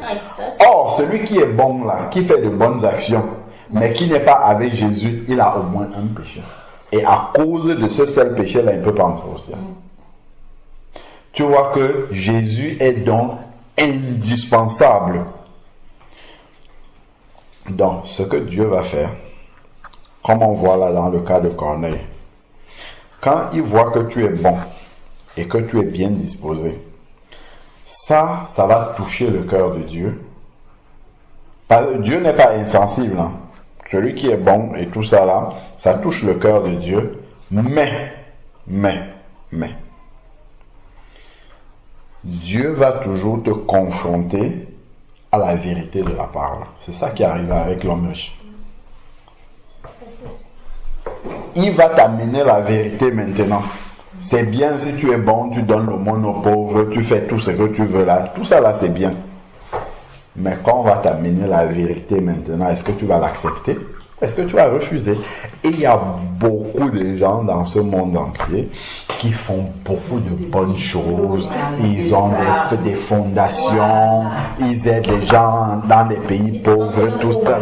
Or, celui qui est bon là, qui fait de bonnes actions, mais qui n'est pas avec Jésus, il a au moins un péché. Et à cause de ce seul péché-là, il ne peut pas entrer au ciel. Tu vois que Jésus est donc indispensable. Donc, ce que Dieu va faire, comme on voit là dans le cas de Corneille, quand il voit que tu es bon et que tu es bien disposé, ça va toucher le cœur de Dieu. Dieu n'est pas insensible, hein. Celui qui est bon et tout ça là, ça touche le cœur de Dieu, mais, Dieu va toujours te confronter à la vérité de la parole. C'est ça qui arrive avec l'homme riche. Il va t'amener la vérité maintenant. C'est bien si tu es bon, tu donnes le monde aux pauvres, tu fais tout ce que tu veux là. Tout ça là, c'est bien. Mais quand on va t'amener la vérité maintenant, est-ce que tu vas l'accepter? Est-ce que tu vas refuser? Et il y a beaucoup de gens dans ce monde entier qui font beaucoup de bonnes choses. Ils ont des fondations, ils aident les gens dans les pays pauvres, tout ça.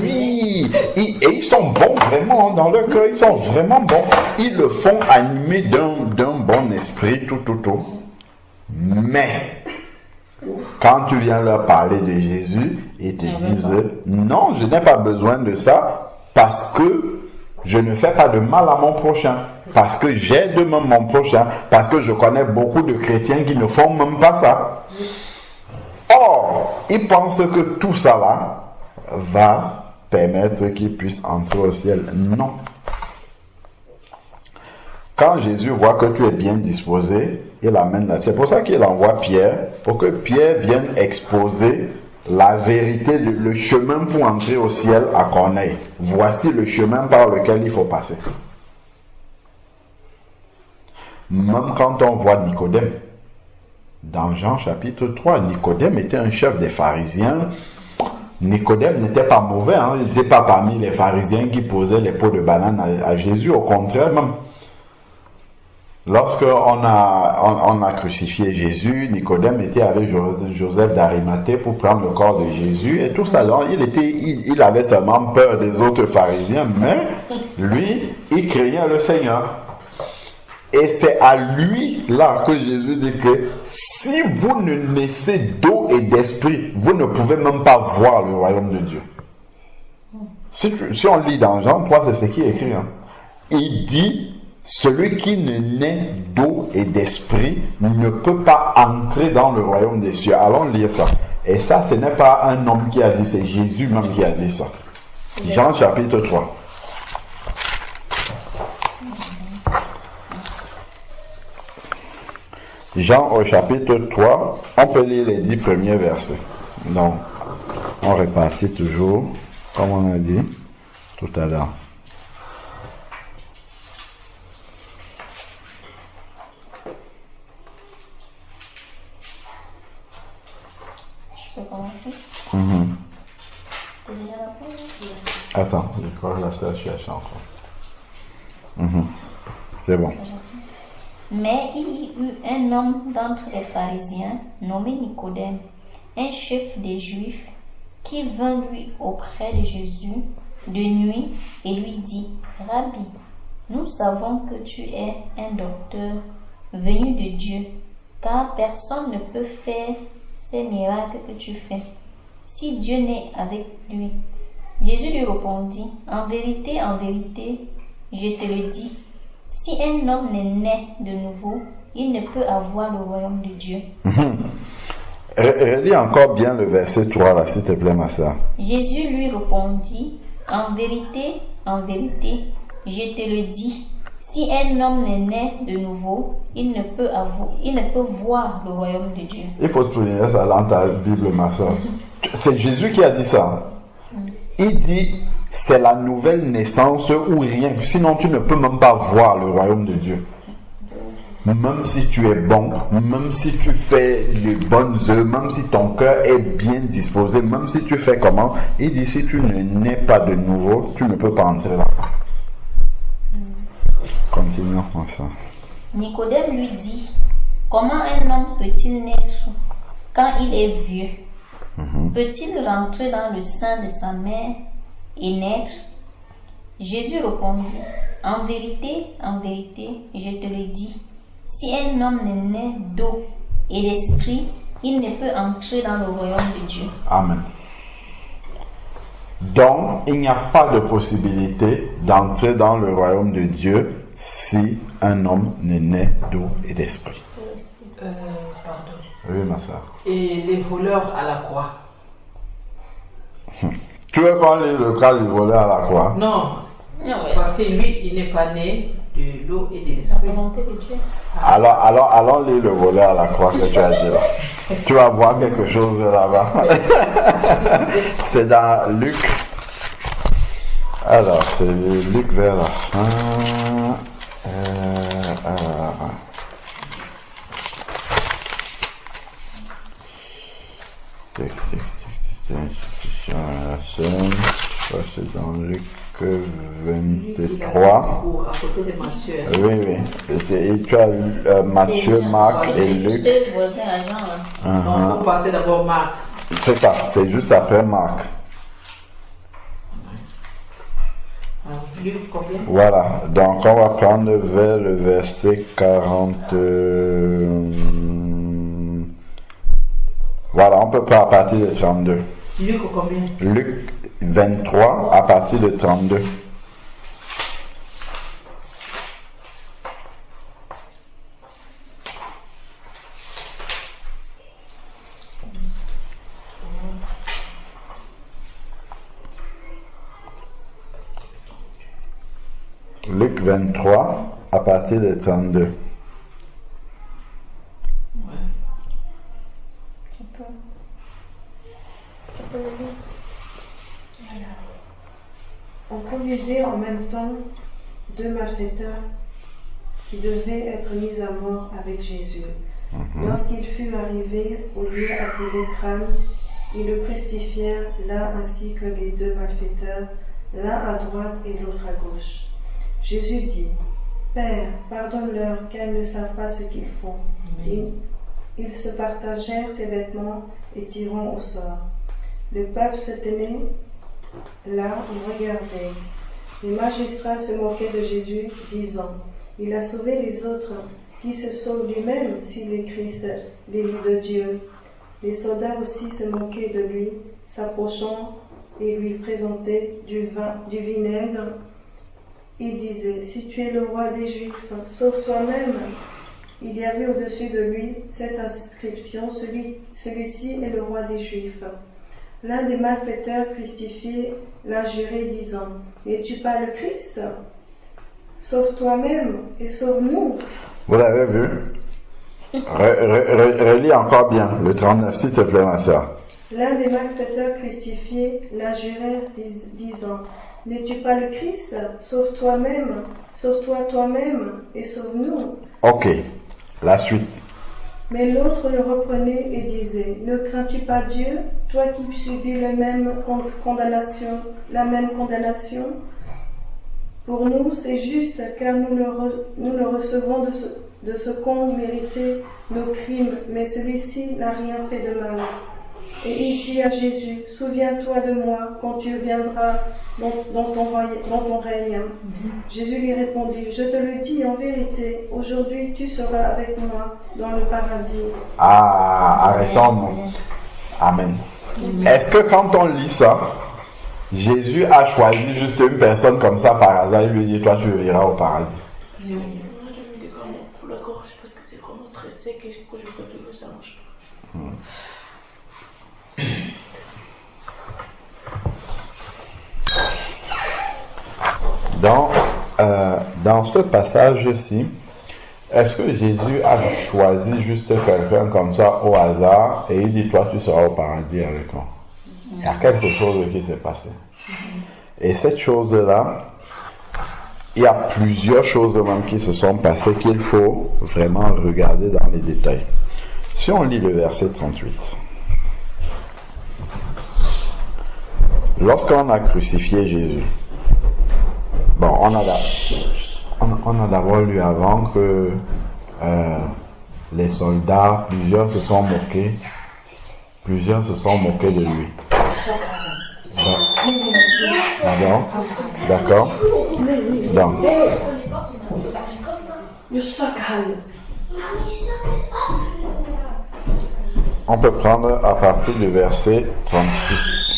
Oui, et ils sont bons vraiment dans leur cœur, ils sont vraiment bons. Ils le font animés d'un bon esprit, tout. Mais quand tu viens leur parler de Jésus, ils te disent non, je n'ai pas besoin de ça parce que je ne fais pas de mal à mon prochain, parce que j'aide même mon prochain, parce que je connais beaucoup de chrétiens qui ne font même pas ça. Or, ils pensent que tout ça là va permettre qu'ils puissent entrer au ciel. Non. Quand Jésus voit que tu es bien disposé, il l'amène là. C'est pour ça qu'il envoie Pierre, pour que Pierre vienne exposer la vérité, le chemin pour entrer au ciel à Corneille. Voici le chemin par lequel il faut passer. Même quand on voit Nicodème, dans Jean chapitre 3, Nicodème était un chef des pharisiens. Nicodème n'était pas mauvais, hein? Il n'était pas parmi les pharisiens qui posaient les pots de banane à Jésus, au contraire même. Lorsqu'on a crucifié Jésus, Nicodème était avec Joseph d'Arimathée pour prendre le corps de Jésus et tout ça. Alors, il avait seulement peur des autres pharisiens, mais lui, il craignait le Seigneur. Et c'est à lui, là, que Jésus dit que si vous ne naissez d'eau et d'esprit, vous ne pouvez même pas voir le royaume de Dieu. Si on lit dans Jean 3, c'est ce qui est écrit. Hein. Il dit, celui qui ne naît d'eau et d'esprit ne peut pas entrer dans le royaume des cieux. Allons lire ça. Et ça, ce n'est pas un homme qui a dit, c'est Jésus même qui a dit ça. Jean chapitre 3. Jean au chapitre 3, on peut lire les 10 premiers versets. Donc, on répartit toujours, comme on a dit tout à l'heure. Je peux commencer? Attends, je crois que la situation encore. C'est bon. Mais il y eut un homme d'entre les pharisiens, nommé Nicodème, un chef des Juifs, qui vint lui auprès de Jésus de nuit et lui dit, Rabbi, nous savons que tu es un docteur venu de Dieu, car personne ne peut faire ces miracles que tu fais, si Dieu n'est avec lui. Jésus lui répondit, en vérité, je te le dis, si un homme n'est né de nouveau, il ne peut avoir le royaume de Dieu. Relis encore bien le verset 3 là, s'il te plaît, ma soeur. Jésus lui répondit, en vérité, je te le dis, si un homme n'est né de nouveau, il ne peut voir le royaume de Dieu. Il faut souligner ça dans ta Bible, ma soeur. C'est Jésus qui a dit ça. Il dit, c'est la nouvelle naissance ou rien. Sinon, tu ne peux même pas voir le royaume de Dieu. Même si tu es bon, même si tu fais les bonnes œuvres, même si ton cœur est bien disposé, même si tu fais comment, il dit, si tu ne nais pas de nouveau, tu ne peux pas entrer là. Continuons comme ça. Nicodème lui dit, comment un homme peut-il naître quand il est vieux? Peut-il rentrer dans le sein de sa mère et naître? Jésus répondit, en vérité, je te le dis, si un homme n'est né d'eau et d'esprit, il ne peut entrer dans le royaume de Dieu. Amen. Donc, il n'y a pas de possibilité d'entrer dans le royaume de Dieu si un homme n'est né d'eau et d'esprit. Pardon. Oui, ma soeur. Et les voleurs à la croix. Tu veux qu'on lit le cas du voleur à la croix? Non. Parce que lui, il n'est pas né de l'eau et de l'esprit. Alors, allons lire le voleur à la croix que tu as dit là. Tu vas voir quelque chose là-bas. C'est dans Luc. Alors, c'est Luc vers la fin. Institution à la scène. Je crois que c'est dans Luc 23. Oui. Et tu as Matthieu, Marc et Luc. Donc, il faut passer d'abord Marc. C'est ça, c'est juste après Marc. Luc, combien? Voilà, donc on va prendre vers le verset 40. Voilà, on peut pas à partir de 32. Luc combien? Luc 23 à partir de 32. Luc 23 à partir de 32. On conduisait en même temps deux malfaiteurs qui devaient être mis à mort avec Jésus. Lorsqu'il fut arrivé au lieu appelé Crâne, ils le crucifièrent là ainsi que les deux malfaiteurs, l'un à droite et l'autre à gauche. Jésus dit, Père, pardonne-leur, car ils ne savent pas ce qu'ils font. Ils se partagèrent ses vêtements et tirant au sort. Le peuple se tenait là, il regardait. Les magistrats se moquaient de Jésus, disant, « Il a sauvé les autres, qui se sauve lui-même s'il est Christ, l'Élu de Dieu. » Les soldats aussi se moquaient de lui, s'approchant et lui présentaient du vinaigre. Ils disaient, « Si tu es le roi des Juifs, sauve toi-même. » Il y avait au-dessus de lui cette inscription, celui-ci est le roi des Juifs. L'un des malfaiteurs crucifiés l'a juré, disant, « N'es-tu pas le Christ? Sauve toi-même et sauve-nous. » Vous avez vu? Relis encore bien le 39, s'il te plaît, ma soeur. L'un des malfaiteurs crucifiés l'a juré, disant, « N'es-tu pas le Christ? Sauve-toi toi-même et sauve-nous. » Ok, la suite. Mais l'autre le reprenait et disait, « Ne crains-tu pas Dieu, toi qui subis la même condamnation? Pour nous, c'est juste, car nous le recevons de ce qu'ont mérité nos crimes, mais celui-ci n'a rien fait de mal. » Et il dit à Jésus, « Souviens-toi de moi quand tu viendras dans ton règne. » Jésus lui répondit, « Je te le dis en vérité, aujourd'hui tu seras avec moi dans le paradis. » Arrêtons. Amen. Est-ce que quand on lit ça, Jésus a choisi juste une personne comme ça par hasard, il lui dit, toi tu iras au paradis? Pour la gorge, parce que c'est vraiment très sec et quand je bois de l'eau, ça marche pas. Dans ce passage-ci, est-ce que Jésus a choisi juste quelqu'un comme ça au hasard et il dit, toi tu seras au paradis avec moi? Il y a quelque chose qui s'est passé. Et cette chose-là, il y a plusieurs choses même qui se sont passées qu'il faut vraiment regarder dans les détails. Si on lit le verset 38. Lorsqu'on a crucifié Jésus, on a d'abord lu avant que les soldats, plusieurs se sont moqués de lui. D'accord. Donc, on peut prendre à partir du verset 36.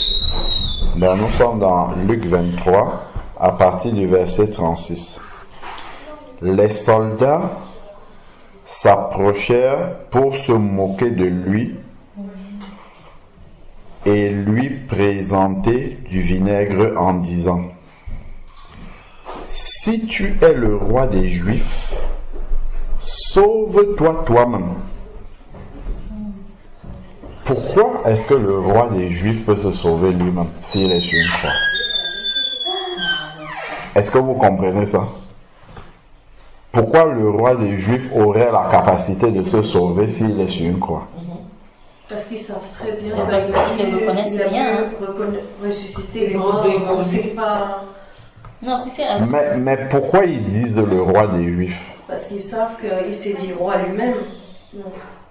Donc, nous sommes dans Luc 23, à partir du verset 36. Les soldats s'approchèrent pour se moquer de lui et lui présenter du vinaigre en disant, « Si tu es le roi des Juifs, sauve-toi toi-même. » Pourquoi est-ce que le roi des Juifs peut se sauver lui-même s'il est sur une croix? Est-ce que vous comprenez ça? Pourquoi le roi des Juifs aurait la capacité de se sauver s'il est sur une croix? Parce qu'ils savent très bien. C'est parce qu'ils le reconnaissent bien. Ressusciter les morts, on ne sait pas. Non, c'était. Mais pourquoi ils disent le roi des Juifs? Parce qu'ils savent qu'il s'est dit roi lui-même.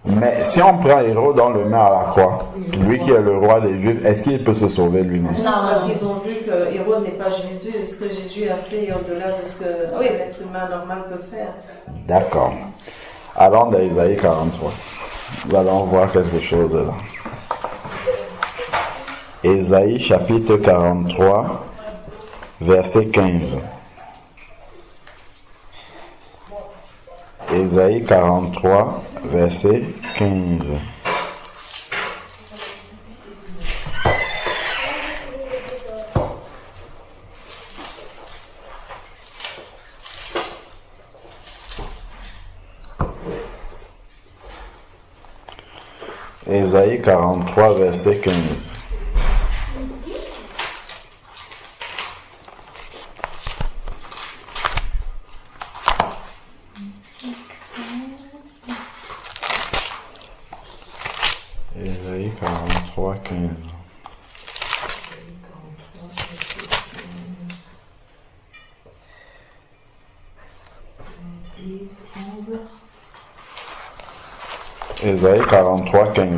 Mais si on prend Hérode, on le met à la croix, lui qui est le roi des Juifs, est-ce qu'il peut se sauver lui-même? Non, parce qu'ils ont vu que Hérode n'est pas Jésus, ce que Jésus a fait est au-delà de ce que l'être humain normal peut faire. D'accord. Allons dans Isaïe 43. Nous allons voir quelque chose là. Isaïe chapitre 43, verset 15. Isaïe 43, verset 15. Isaïe 43, verset 15. Isaïe 43, 15. Ésaïe 43, 15.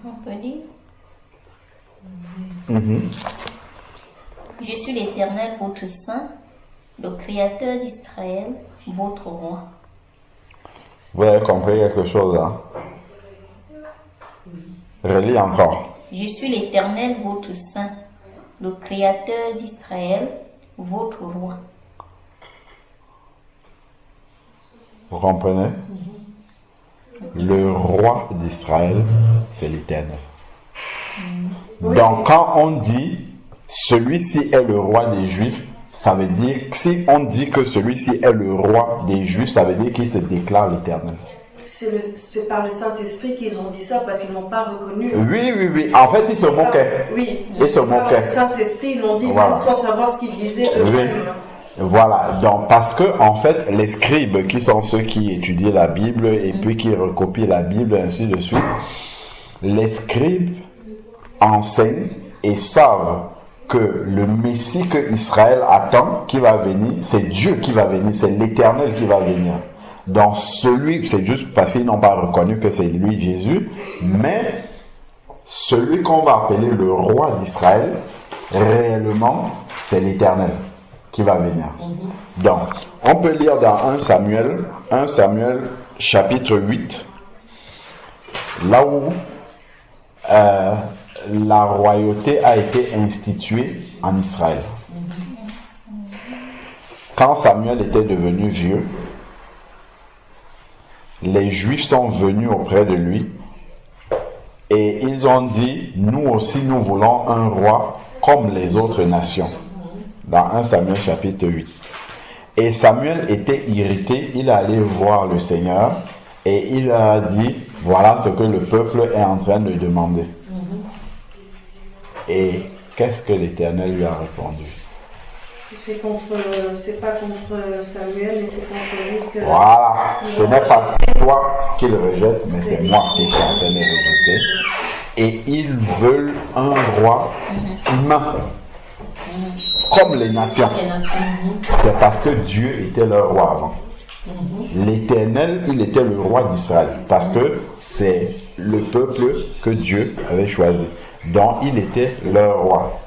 On peut dire. Je suis l'Éternel, votre Saint, le Créateur d'Israël, votre roi. Vous avez compris quelque chose là? Relis encore. Je suis l'Éternel, votre Saint, le Créateur d'Israël, votre roi. Vous comprenez? Le roi d'Israël, c'est l'Éternel. Donc quand on dit celui-ci est le roi des Juifs, ça veut dire, si on dit que celui-ci est le roi des Juifs, ça veut dire qu'il se déclare l'Éternel. C'est par le Saint-Esprit qu'ils ont dit ça parce qu'ils n'ont pas reconnu. Oui. En fait, ils se moquaient. Oui. Ils se moquaient. Le Saint-Esprit, ils l'ont dit Voilà. même sans savoir ce qu'ils disaient eux-mêmes. Voilà, donc parce que en fait les scribes qui sont ceux qui étudient la Bible et puis qui recopient la Bible ainsi de suite, les scribes enseignent et savent que le Messie que Israël attend qui va venir, c'est Dieu qui va venir, c'est l'Éternel qui va venir. Donc celui, c'est juste parce qu'ils n'ont pas reconnu que c'est lui Jésus, mais celui qu'on va appeler le roi d'Israël, réellement c'est l'Éternel qui va venir. Donc, on peut lire dans 1 Samuel chapitre 8, là où la royauté a été instituée en Israël. Quand Samuel était devenu vieux, les Juifs sont venus auprès de lui et ils ont dit, nous aussi nous voulons un roi comme les autres nations. Dans 1 Samuel chapitre 8. Et Samuel était irrité, il allait voir le Seigneur et il a dit, voilà ce que le peuple est en train de demander. Et qu'est-ce que l'Éternel lui a répondu? C'est pas contre Samuel, mais c'est contre lui que... Voilà, ce n'est pas toi qui le rejette, mais c'est moi qui suis en train de le rejeter. Et ils veulent un roi humain. Comme les nations. C'est parce que Dieu était leur roi avant. L'Éternel, il était le roi d'Israël. Parce que c'est le peuple que Dieu avait choisi. Donc il était leur roi.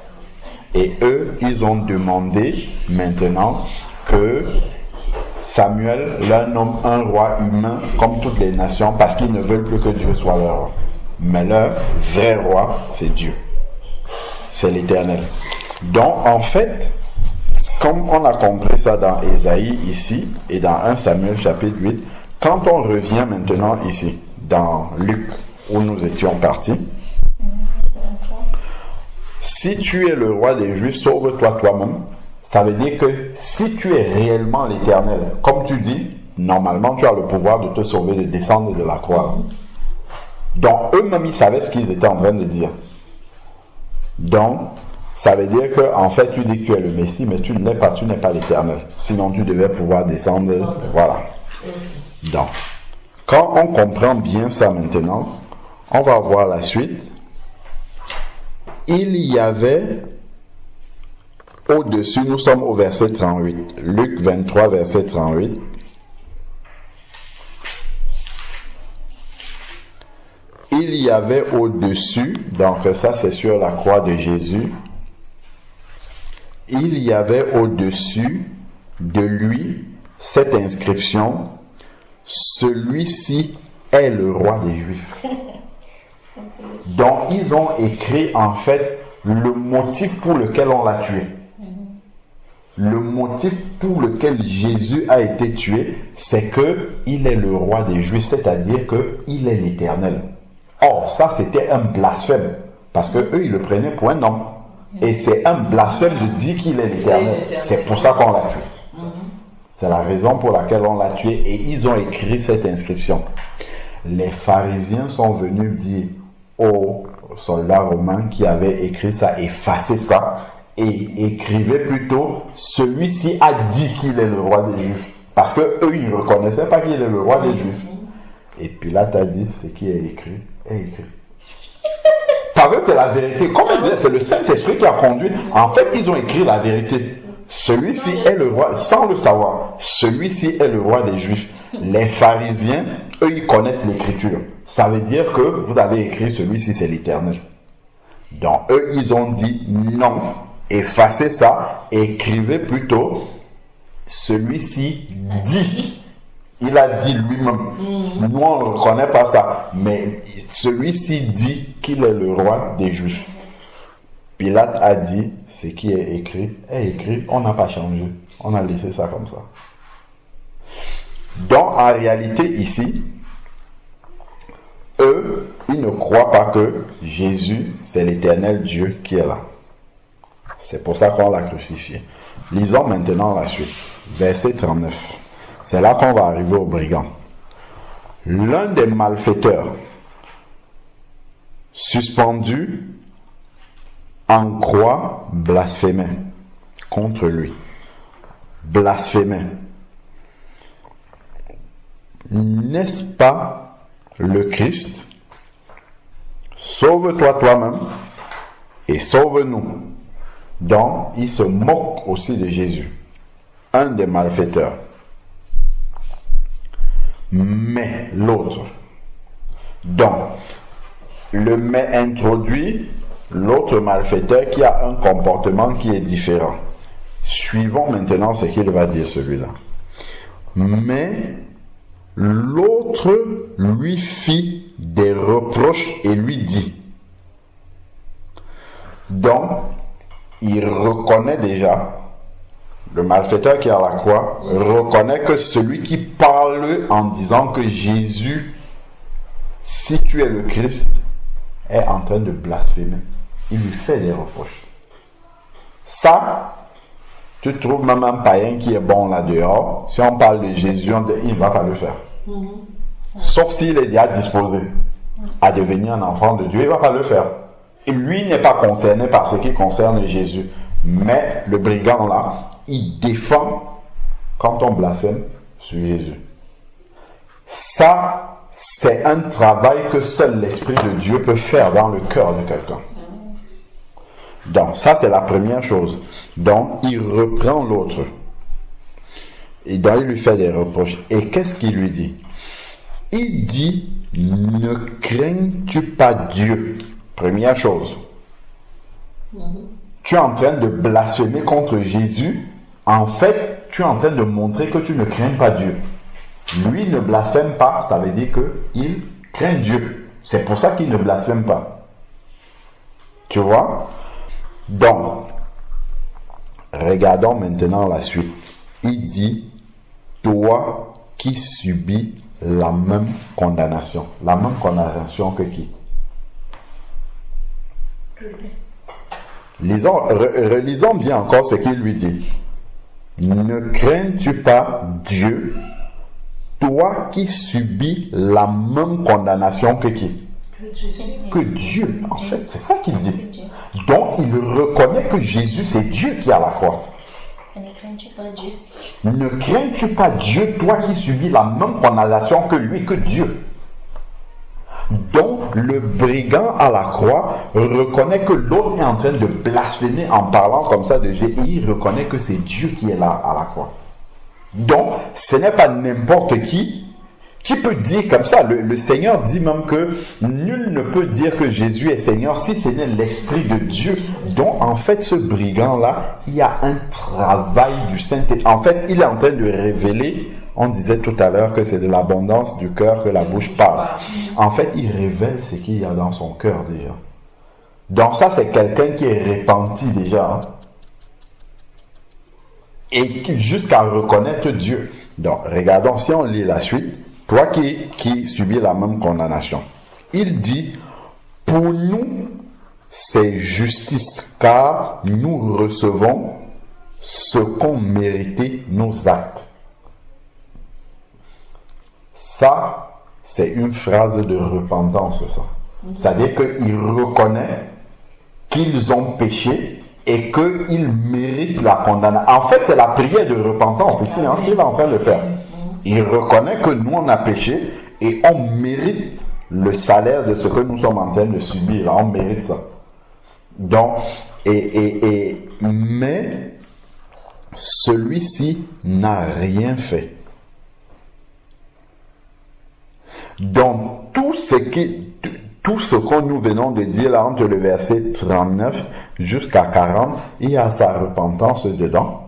Et eux, ils ont demandé maintenant que Samuel leur nomme un roi humain comme toutes les nations parce qu'ils ne veulent plus que Dieu soit leur roi. Mais leur vrai roi, c'est Dieu. C'est l'Éternel. Donc, en fait, comme on a compris ça dans Ésaïe ici et dans 1 Samuel chapitre 8, quand on revient maintenant ici, dans Luc, où nous étions partis, si tu es le roi des Juifs, sauve-toi toi-même. Ça veut dire que si tu es réellement l'Éternel, comme tu dis, normalement tu as le pouvoir de te sauver, de descendre de la croix. Donc, eux-mêmes, ils savaient ce qu'ils étaient en train de dire. Donc, ça veut dire que en fait tu dis que tu es le Messie, mais tu n'es pas l'Éternel. Sinon tu devais pouvoir descendre. Voilà. Donc, quand on comprend bien ça maintenant, on va voir la suite. Il y avait au-dessus, nous sommes au verset 38. Luc 23, verset 38. Il y avait au-dessus, donc ça c'est sur la croix de Jésus, il y avait au-dessus de lui cette inscription, celui-ci est le roi des Juifs. Donc ils ont écrit en fait le motif pour lequel on l'a tué. Le motif pour lequel Jésus a été tué, c'est que il est le roi des Juifs, c'est-à-dire que il est l'Éternel. Or, ça c'était un blasphème, parce que eux ils le prenaient pour un homme. Et c'est un blasphème de dire qu'il est l'Éternel. C'est pour ça qu'on l'a tué. C'est la raison pour laquelle on l'a tué. Et ils ont écrit cette inscription. Les pharisiens sont venus dire au soldats romains qui avaient écrit ça, effacé ça, et écrivait plutôt « Celui-ci a dit qu'il est le roi des Juifs ». Parce que eux, ils ne reconnaissaient pas qu'il est le roi des Juifs. Et Pilate a dit « Ce qui est écrit, est écrit ». Parce que c'est la vérité. Comme il disait, c'est le Saint-Esprit qui a conduit. En fait, ils ont écrit la vérité. Celui-ci est le roi, sans le savoir. Celui-ci est le roi des Juifs. Les pharisiens, eux, ils connaissent l'écriture. Ça veut dire que vous avez écrit celui-ci, c'est l'Éternel. Donc, eux, ils ont dit non. Effacez ça. Écrivez plutôt celui-ci dit. Il a dit lui-même. Nous, on ne reconnaît pas ça. Mais celui-ci dit qu'il est le roi des Juifs. Pilate a dit, ce qui est écrit, on n'a pas changé. On a laissé ça comme ça. Donc, en réalité, ici, eux, ils ne croient pas que Jésus, c'est l'Éternel Dieu qui est là. C'est pour ça qu'on l'a crucifié. Lisons maintenant la suite. Verset 39. C'est là qu'on va arriver au brigand. L'un des malfaiteurs, suspendu en croix, blasphémait contre lui. Blasphémait. N'est-ce pas le Christ? Sauve-toi toi-même et sauve-nous. Donc, il se moque aussi de Jésus, un des malfaiteurs. Mais l'autre. Donc, le mais introduit l'autre malfaiteur qui a un comportement qui est différent. Suivons maintenant ce qu'il va dire celui-là. Mais l'autre lui fit des reproches et lui dit. Donc, il reconnaît déjà, le malfaiteur qui est à la croix, reconnaît que celui qui parle en disant que Jésus, si tu es le Christ, est en train de blasphémer. Il lui fait des reproches. Ça, tu trouves même un païen qui est bon là dehors, si on parle de Jésus, il ne va pas le faire. Sauf s'il est déjà disposé à devenir un enfant de Dieu, il ne va pas le faire. Et lui n'est pas concerné par ce qui concerne Jésus. Mais le brigand là, il défend quand on blasphème sur Jésus. Ça, c'est un travail que seul l'Esprit de Dieu peut faire dans le cœur de quelqu'un. Donc, ça c'est la première chose. Donc, il reprend l'autre. Et donc, il lui fait des reproches. Et qu'est-ce qu'il lui dit? Il dit, ne crains-tu pas Dieu? Première chose. Tu es en train de blasphémer contre Jésus. En fait, tu es en train de montrer que tu ne crains pas Dieu. Lui ne blasphème pas, ça veut dire qu'il craint Dieu. C'est pour ça qu'il ne blasphème pas. Tu vois? Donc, regardons maintenant la suite. Il dit, toi qui subis la même condamnation. La même condamnation que qui? Relisons bien encore ce qu'il lui dit. Ne crains-tu pas Dieu, toi qui subis la même condamnation que qui? Que Dieu, en fait. C'est ça qu'il dit. Donc, il reconnaît que Jésus, c'est Dieu qui est à la croix. Ne crains-tu pas Dieu? Ne crains-tu pas Dieu, toi qui subis la même condamnation que lui, que Dieu? Donc, le brigand à la croix reconnaît que l'autre est en train de blasphémer en parlant comme ça de Jésus. Et il reconnaît que c'est Dieu qui est là à la croix. Donc, ce n'est pas n'importe qui peut dire comme ça. Le Seigneur dit même que nul ne peut dire que Jésus est Seigneur si ce n'est l'Esprit de Dieu. Donc, en fait, ce brigand-là, il y a un travail du Saint-Esprit. En fait, il est en train de révéler. On disait tout à l'heure que c'est de l'abondance du cœur que la bouche parle. En fait, il révèle ce qu'il y a dans son cœur déjà. Donc ça, c'est quelqu'un qui est repenti déjà. Hein? Et jusqu'à reconnaître Dieu. Donc, regardons si on lit la suite. Toi qui subis la même condamnation. Il dit, pour nous, c'est justice, car nous recevons ce qu'ont mérité nos actes. Ça, c'est une phrase de repentance, ça. C'est-à-dire qu'il reconnaît qu'ils ont péché et qu'ils méritent la condamnation. En fait, c'est la prière de repentance ici qu'il est en train de faire. Il reconnaît que nous, on a péché et on mérite le salaire de ce que nous sommes en train de subir. On mérite ça. Donc, mais celui-ci n'a rien fait. Donc, tout ce que nous venons de dire là, entre le verset 39 jusqu'à 40, il y a sa repentance dedans.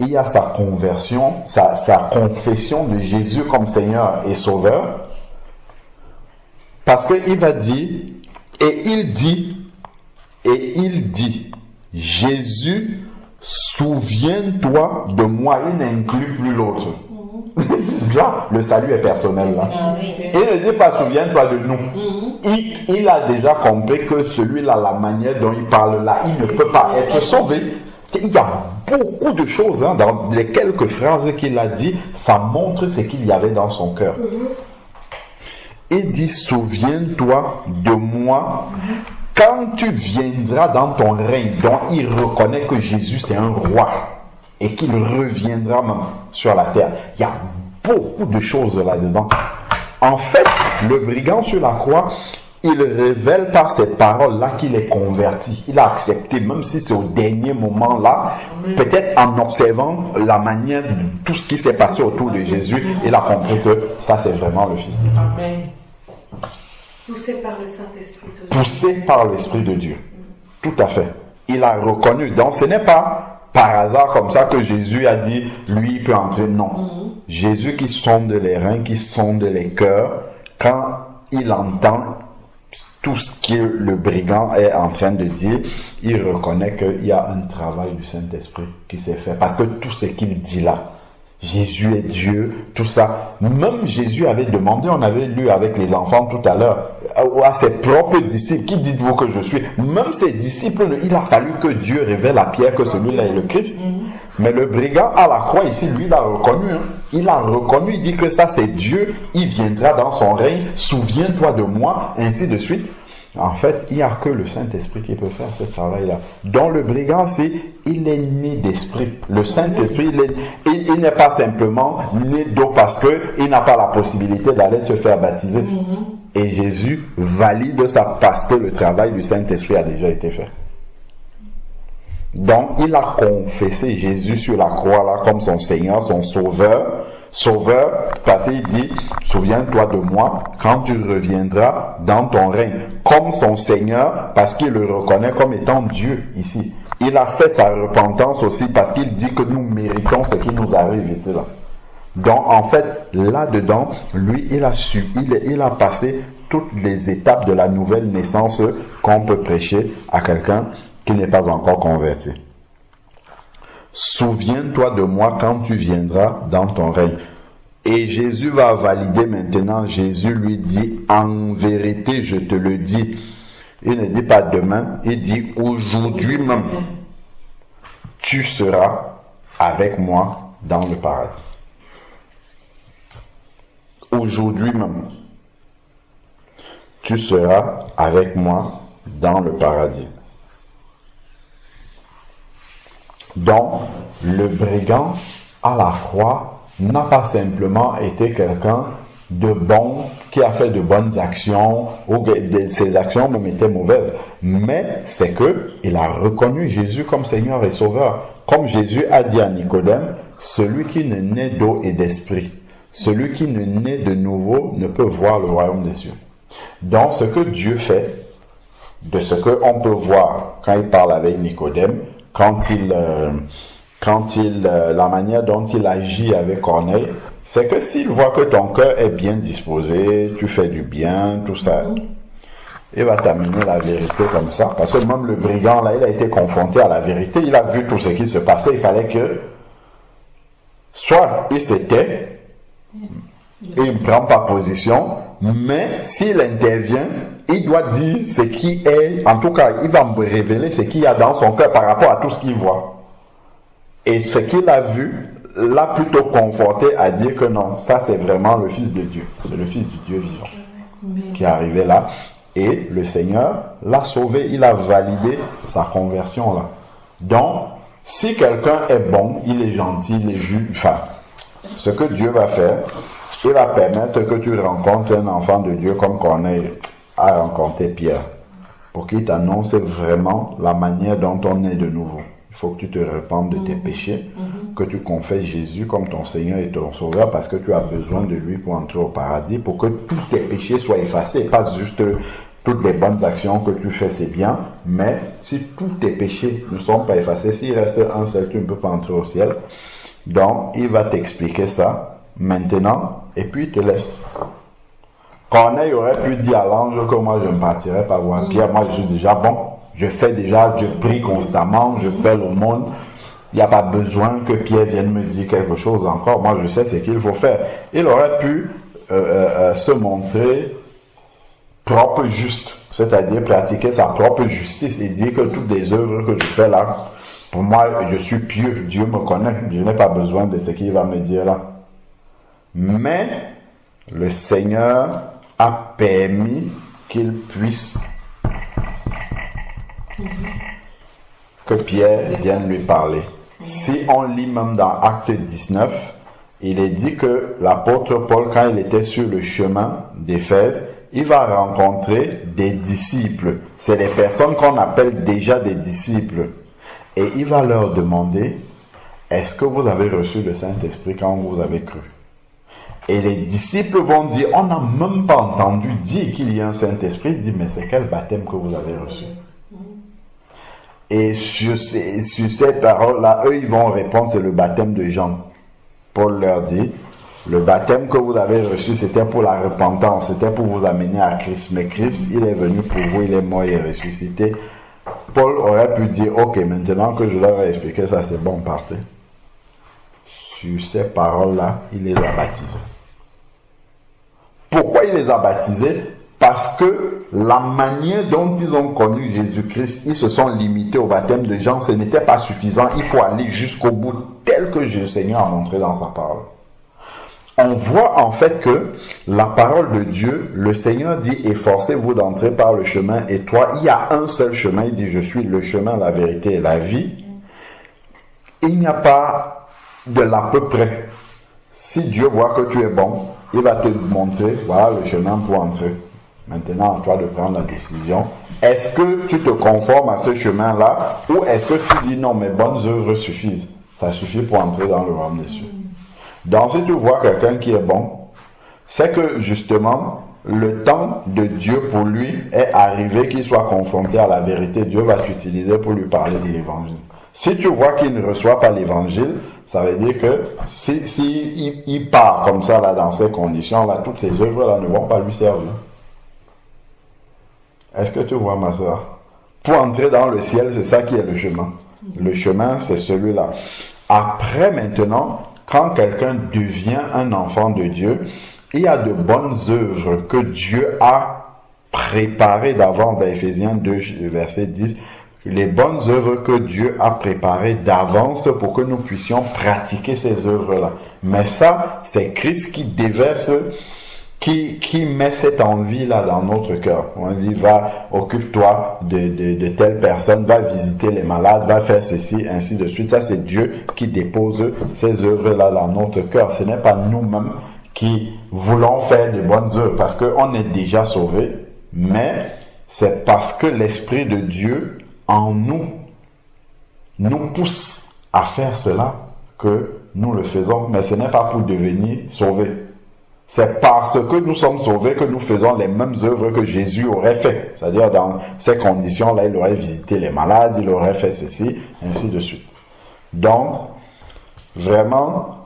Il y a sa conversion, sa confession de Jésus comme Seigneur et Sauveur. Parce qu'il va dire, et il dit, Jésus, souviens-toi de moi. Il n'inclut plus l'autre. Là, le salut est personnel. Là. Il ne dit pas souviens-toi de nous. Il a déjà compris que celui-là, la manière dont il parle là, il ne peut pas être sauvé. Il y a beaucoup de choses dans les quelques phrases qu'il a dit, ça montre ce qu'il y avait dans son cœur. Il dit souviens-toi de moi quand tu viendras dans ton règne. Donc il reconnaît que Jésus c'est un roi et qu'il reviendra même sur la terre. Il y a beaucoup de choses là-dedans. En fait, le brigand sur la croix, il révèle par ces paroles-là qu'il est converti. Il a accepté, même si c'est au dernier moment-là, peut-être en observant la manière de tout ce qui s'est passé autour de Jésus, il a compris que ça c'est vraiment le Fils de Dieu. Amen. Poussé par le Saint-Esprit. Poussé par l'Esprit de Dieu. Tout à fait. Il a reconnu. Donc ce n'est pas par hasard comme ça que Jésus a dit, lui il peut entrer. Non. Jésus qui sonde les reins, qui sonde les cœurs, quand il entend tout ce que le brigand est en train de dire, il reconnaît qu'il y a un travail du Saint-Esprit qui s'est fait. Parce que tout ce qu'il dit là, Jésus est Dieu, tout ça. Même Jésus avait demandé, on avait lu avec les enfants tout à l'heure, à ses propres disciples, qui dites-vous que je suis? Même ses disciples, il a fallu que Dieu révèle à Pierre que celui-là est le Christ. Mais le brigand à la croix ici, lui, il a reconnu. Il a reconnu, il dit que ça c'est Dieu, il viendra dans son règne, souviens-toi de moi, ainsi de suite. En fait, il n'y a que le Saint-Esprit qui peut faire ce travail-là. Donc le brigand, il est né d'esprit. Le Saint-Esprit, il n'est pas simplement né d'eau parce qu'il n'a pas la possibilité d'aller se faire baptiser. Et Jésus valide ça parce que le travail du Saint-Esprit a déjà été fait. Donc il a confessé Jésus sur la croix là comme son Seigneur, son Sauveur. Sauveur, parce qu'il dit, souviens-toi de moi quand tu reviendras dans ton règne, comme son Seigneur, parce qu'il le reconnaît comme étant Dieu ici. Il a fait sa repentance aussi parce qu'il dit que nous méritons ce qui nous arrive ici là. Donc en fait, là-dedans, lui, il a passé toutes les étapes de la nouvelle naissance qu'on peut prêcher à quelqu'un qui n'est pas encore converti. Souviens-toi de moi quand tu viendras dans ton règne. Et Jésus va valider maintenant. Jésus lui dit, en vérité, je te le dis. Il ne dit pas demain, il dit aujourd'hui même. Tu seras avec moi dans le paradis. Aujourd'hui même. Tu seras avec moi dans le paradis. Donc, le brigand à la croix n'a pas simplement été quelqu'un de bon, qui a fait de bonnes actions, ou ses actions même étaient mauvaises. Mais c'est que il a reconnu Jésus comme Seigneur et Sauveur. Comme Jésus a dit à Nicodème, celui qui ne naît d'eau et d'esprit, celui qui ne naît de nouveau ne peut voir le royaume des cieux. Donc, ce que Dieu fait, de ce qu'on peut voir quand il parle avec Nicodème, la manière dont il agit avec Corneille, c'est que s'il voit que ton cœur est bien disposé, tu fais du bien, tout ça, il va t'amener la vérité comme ça. Parce que même le brigand, là, il a été confronté à la vérité, il a vu tout ce qui se passait, il fallait que, soit il se tait, et il ne prend pas position, mais s'il intervient, il doit dire ce qui est, en tout cas, il va me révéler ce qu'il y a dans son cœur par rapport à tout ce qu'il voit. Et ce qu'il a vu l'a plutôt conforté à dire que non, ça c'est vraiment le Fils de Dieu. C'est le Fils du Dieu vivant qui est arrivé là. Et le Seigneur l'a sauvé, il a validé sa conversion là. Donc, si quelqu'un est bon, il est gentil, il est juste, enfin, ce que Dieu va faire, il va permettre que tu rencontres un enfant de Dieu comme Corneille a rencontré Pierre, pour qu'il t'annonce vraiment la manière dont on est de nouveau. Il faut que tu te repentes de tes péchés, que tu confesses Jésus comme ton Seigneur et ton Sauveur, parce que tu as besoin de lui pour entrer au paradis, pour que tous tes péchés soient effacés, pas juste toutes les bonnes actions que tu fais, c'est bien, mais si tous tes péchés ne sont pas effacés, s'il reste un seul, tu ne peux pas entrer au ciel. Donc, il va t'expliquer ça maintenant, et puis il te laisse. Corneille aurait pu dire à l'ange que moi je ne partirai pas voir Pierre, moi je suis déjà bon, je prie constamment, je fais l'aumône, il n'y a pas besoin que Pierre vienne me dire quelque chose encore, moi je sais ce qu'il faut faire. Il aurait pu se montrer propre juste, c'est-à-dire pratiquer sa propre justice et dire que toutes les œuvres que je fais là, pour moi je suis pieux, Dieu me connaît, je n'ai pas besoin de ce qu'il va me dire là. Mais le Seigneur a permis qu'il puisse que Pierre vienne lui parler. Si on lit même dans Acte 19, il est dit que l'apôtre Paul, quand il était sur le chemin d'Éphèse, il va rencontrer des disciples. C'est des personnes qu'on appelle déjà des disciples. Et il va leur demander, est-ce que vous avez reçu le Saint-Esprit quand vous avez cru? Et les disciples vont dire, on n'a même pas entendu dire qu'il y a un Saint-Esprit. Il dit, mais c'est quel baptême que vous avez reçu? Et sur ces paroles-là, eux, ils vont répondre, c'est le baptême de Jean. Paul leur dit, le baptême que vous avez reçu, c'était pour la repentance, c'était pour vous amener à Christ. Mais Christ, il est venu pour vous, il est mort, il est ressuscité. Paul aurait pu dire, ok, maintenant que je leur ai expliqué ça, c'est bon, partez. Sur ces paroles-là, il les a baptisés. Pourquoi il les a baptisés? Parce que la manière dont ils ont connu Jésus-Christ, ils se sont limités au baptême de Jean, ce n'était pas suffisant, il faut aller jusqu'au bout, tel que le Seigneur a montré dans sa parole. On voit en fait que la parole de Dieu, le Seigneur dit, efforcez-vous d'entrer par le chemin étroit. Il y a un seul chemin, il dit, je suis le chemin, la vérité et la vie. Il n'y a pas de l'à peu près. Si Dieu voit que tu es bon, il va te montrer, voilà le chemin pour entrer. Maintenant, à toi de prendre la décision. Est-ce que tu te conformes à ce chemin-là, ou est-ce que tu dis, non, mes bonnes œuvres suffisent? Ça suffit pour entrer dans le royaume des cieux. Donc, si tu vois quelqu'un qui est bon, c'est que justement, le temps de Dieu pour lui est arrivé qu'il soit confronté à la vérité. Dieu va t'utiliser pour lui parler de l'évangile. Si tu vois qu'il ne reçoit pas l'évangile, ça veut dire que si il part comme ça, là, dans ces conditions-là, toutes ces œuvres-là ne vont pas lui servir. Est-ce que tu vois, ma soeur? Pour entrer dans le ciel, c'est ça qui est le chemin. Le chemin, c'est celui-là. Après, maintenant, quand quelqu'un devient un enfant de Dieu, il y a de bonnes œuvres que Dieu a préparées d'avant, dans Éphésiens 2, verset 10, les bonnes œuvres que Dieu a préparées d'avance pour que nous puissions pratiquer ces œuvres-là. Mais ça, c'est Christ qui déverse, qui met cette envie-là dans notre cœur. On dit, va, occupe-toi de telle personne, va visiter les malades, va faire ceci, ainsi de suite. Ça, c'est Dieu qui dépose ces œuvres-là dans notre cœur. Ce n'est pas nous-mêmes qui voulons faire de bonnes œuvres parce qu'on est déjà sauvés, mais c'est parce que l'Esprit de Dieu en nous pousse à faire cela que nous le faisons, mais ce n'est pas pour devenir sauvés. C'est parce que nous sommes sauvés que nous faisons les mêmes œuvres que Jésus aurait fait. C'est-à-dire, dans ces conditions-là, il aurait visité les malades, il aurait fait ceci, ainsi de suite. Donc, vraiment,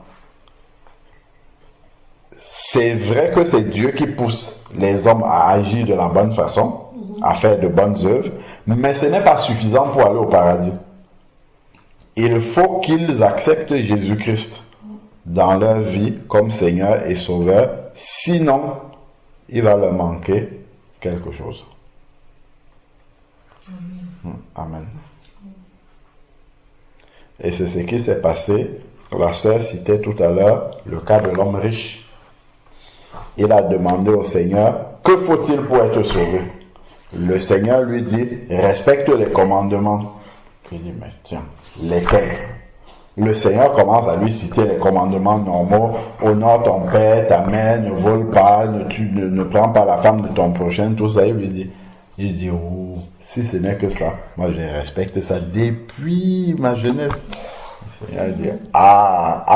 c'est vrai que c'est Dieu qui pousse les hommes à agir de la bonne façon, à faire de bonnes œuvres, mais ce n'est pas suffisant pour aller au paradis. Il faut qu'ils acceptent Jésus-Christ dans leur vie comme Seigneur et Sauveur, sinon il va leur manquer quelque chose. Amen. Et c'est ce qui s'est passé. La sœur citait tout à l'heure le cas de l'homme riche. Il a demandé au Seigneur, que faut-il pour être sauvé? Le Seigneur lui dit, respecte les commandements. Il dit, mais tiens, lesquels? Le Seigneur commence à lui citer les commandements normaux. Honore ton père, ta mère, ne vole pas, ne prends pas la femme de ton prochain, tout ça. Il dit, oh, si ce n'est que ça, moi je respecte ça depuis ma jeunesse. Le Seigneur dit,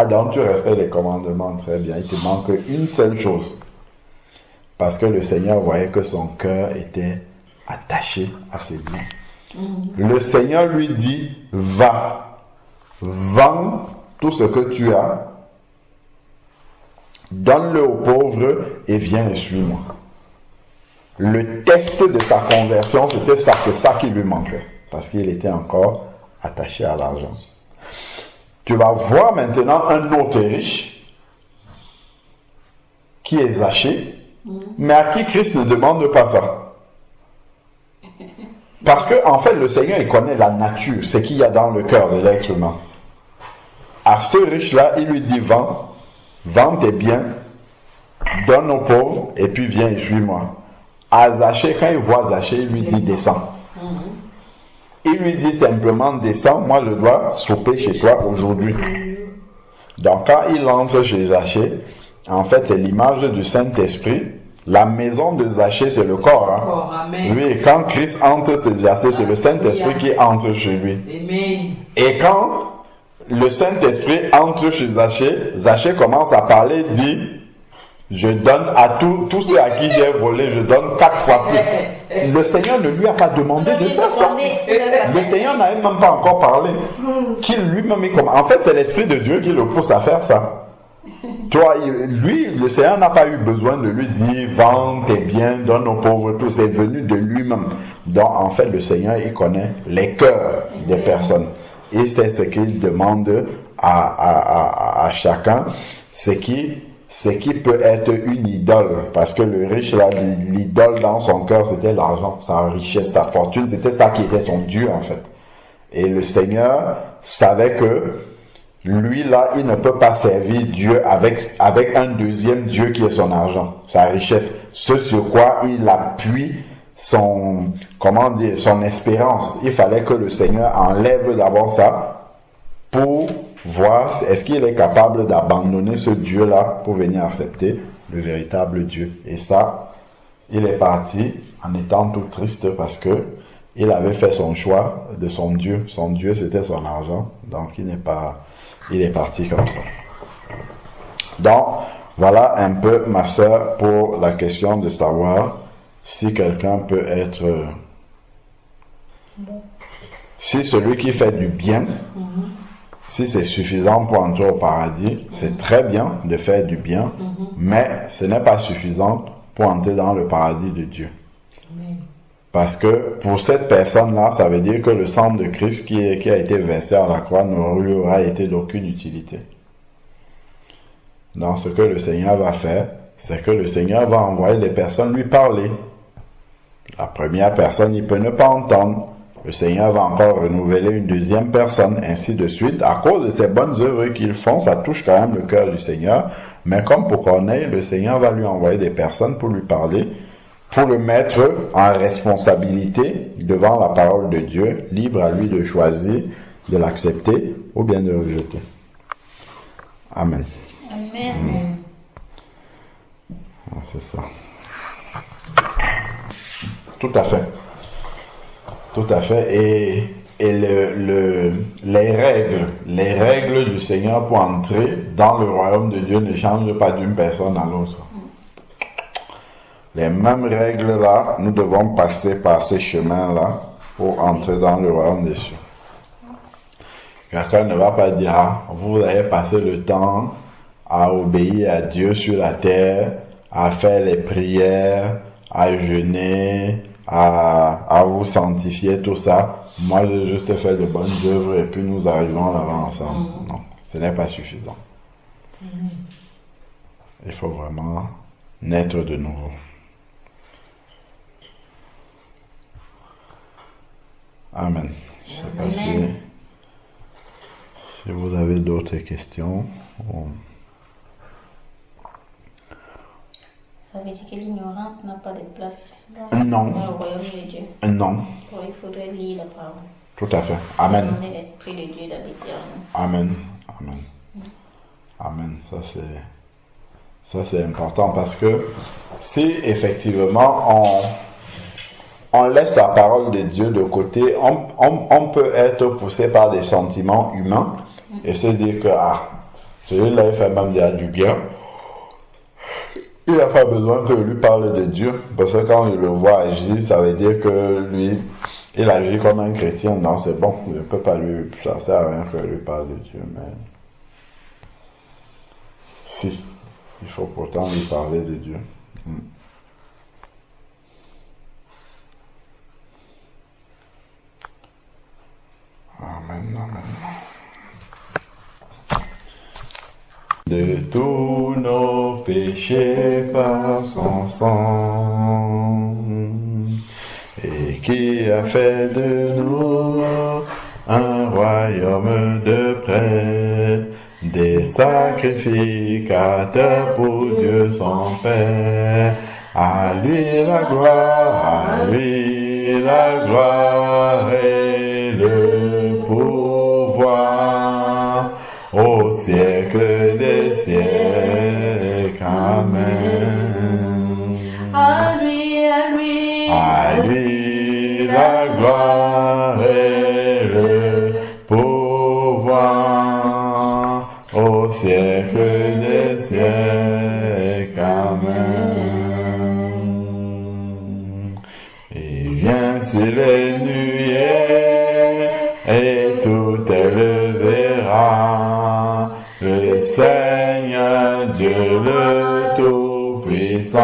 donc tu respectes les commandements, très bien. Il te manque une seule chose. Parce que le Seigneur voyait que son cœur était attaché à ses biens. Le Seigneur lui dit, va, vends tout ce que tu as, donne-le aux pauvres et viens et suis-moi. Le test de sa conversion, c'était ça, c'est ça qui lui manquait, parce qu'il était encore attaché à l'argent. Tu vas voir maintenant un autre riche, qui est Zachée, mais à qui Christ ne demande pas ça. Parce que, en fait, le Seigneur, il connaît la nature, ce qu'il y a dans le cœur de l'être humain. À ce riche-là, il lui dit, vends tes biens, donne aux pauvres, et puis viens et suis-moi. À Zachée, quand il voit Zachée, il lui dit, descends. Il lui dit simplement, descends, moi je dois souper chez toi aujourd'hui. Donc quand il entre chez Zachée, en fait, c'est l'image du Saint-Esprit. La maison de Zachée, c'est le corps. Hein? Oui, quand Christ entre chez Zachée, c'est le Saint-Esprit qui entre chez lui. Amen. Et quand le Saint-Esprit entre chez Zachée, Zachée commence à parler, dit, je donne à tous ceux à qui j'ai volé, je donne 4 fois plus. Le Seigneur ne lui a pas demandé de faire ça. Le Seigneur n'a même pas encore parlé. Qu'il lui-même, en fait, c'est l'Esprit de Dieu qui le pousse à faire ça. Toi, lui, le Seigneur n'a pas eu besoin de lui dire, vends tes biens, donne aux pauvres, tout. C'est venu de lui-même. Donc, en fait, le Seigneur, il connaît les cœurs des personnes. Et c'est ce qu'il demande à chacun. C'est qui peut être une idole. Parce que le riche, là, l'idole dans son cœur, c'était l'argent, sa richesse, sa fortune. C'était ça qui était son Dieu, en fait. Et le Seigneur savait que lui, là, il ne peut pas servir Dieu avec un deuxième Dieu qui est son argent, sa richesse. Ce sur quoi il appuie son espérance. Il fallait que le Seigneur enlève d'abord ça pour voir est-ce qu'il est capable d'abandonner ce Dieu-là pour venir accepter le véritable Dieu. Et ça, il est parti en étant tout triste parce que il avait fait son choix de son Dieu. Son Dieu, c'était son argent. Donc, il est parti comme ça. Donc, voilà un peu, ma sœur, pour la question de savoir si quelqu'un peut être... Si celui qui fait du bien, si c'est suffisant pour entrer au paradis, c'est très bien de faire du bien, mais ce n'est pas suffisant pour entrer dans le paradis de Dieu. Parce que pour cette personne-là, ça veut dire que le sang de Christ qui a été versé à la croix ne lui aura été d'aucune utilité. Donc ce que le Seigneur va faire, c'est que le Seigneur va envoyer les personnes lui parler. La première personne, il peut ne pas entendre. Le Seigneur va encore renouveler une deuxième personne, ainsi de suite. À cause de ces bonnes œuvres qu'ils font, ça touche quand même le cœur du Seigneur. Mais comme pour Corneille, le Seigneur va lui envoyer des personnes pour lui parler, pour le mettre en responsabilité devant la parole de Dieu, libre à lui de choisir, de l'accepter ou bien de le rejeter. Amen. Amen. C'est ça. Tout à fait. Tout à fait. Et les règles du Seigneur pour entrer dans le royaume de Dieu ne changent pas d'une personne à l'autre. Les mêmes règles-là, nous devons passer par ces chemins-là pour entrer dans le royaume des cieux. Quelqu'un ne va pas dire, vous avez passé le temps à obéir à Dieu sur la terre, à faire les prières, à jeûner, à vous sanctifier, tout ça. Moi, j'ai juste fait de bonnes œuvres et puis nous arrivons là-bas ensemble. Non, ce n'est pas suffisant. Il faut vraiment naître de nouveau. Amen. Je ne sais pas si vous avez d'autres questions. Ça veut dire que l'ignorance n'a pas de place Non. dans le royaume de Dieu. Non. Alors, il faudrait lire la parole. Tout à fait. Amen. Donner l'esprit de Dieu d'habiter en nous. Amen. Amen. Amen. Ça c'est important parce que si effectivement on laisse la parole de Dieu de côté, on peut être poussé par des sentiments humains et se dire que celui-là il fait même déjà du bien. Il n'a pas besoin que je lui parle de Dieu parce que quand je le vois agir, ça veut dire que lui, il agit comme un chrétien. Non, c'est bon, je ne peux pas lui, ça sert à rien que je lui parle de Dieu, mais si, il faut pourtant lui parler de Dieu. Amen, amen. De tous nos péchés par son sang, et qui a fait de nous un royaume de prêtres, des sacrificateurs pour Dieu son Père. À lui la gloire et le pouvoir au siècle des siècles. Amen. À lui la gloire et le pouvoir au siècle des siècles. Amen. Il vient sur les nuées et tout elle verra le Seigneur Dieu le Tout-Puissant,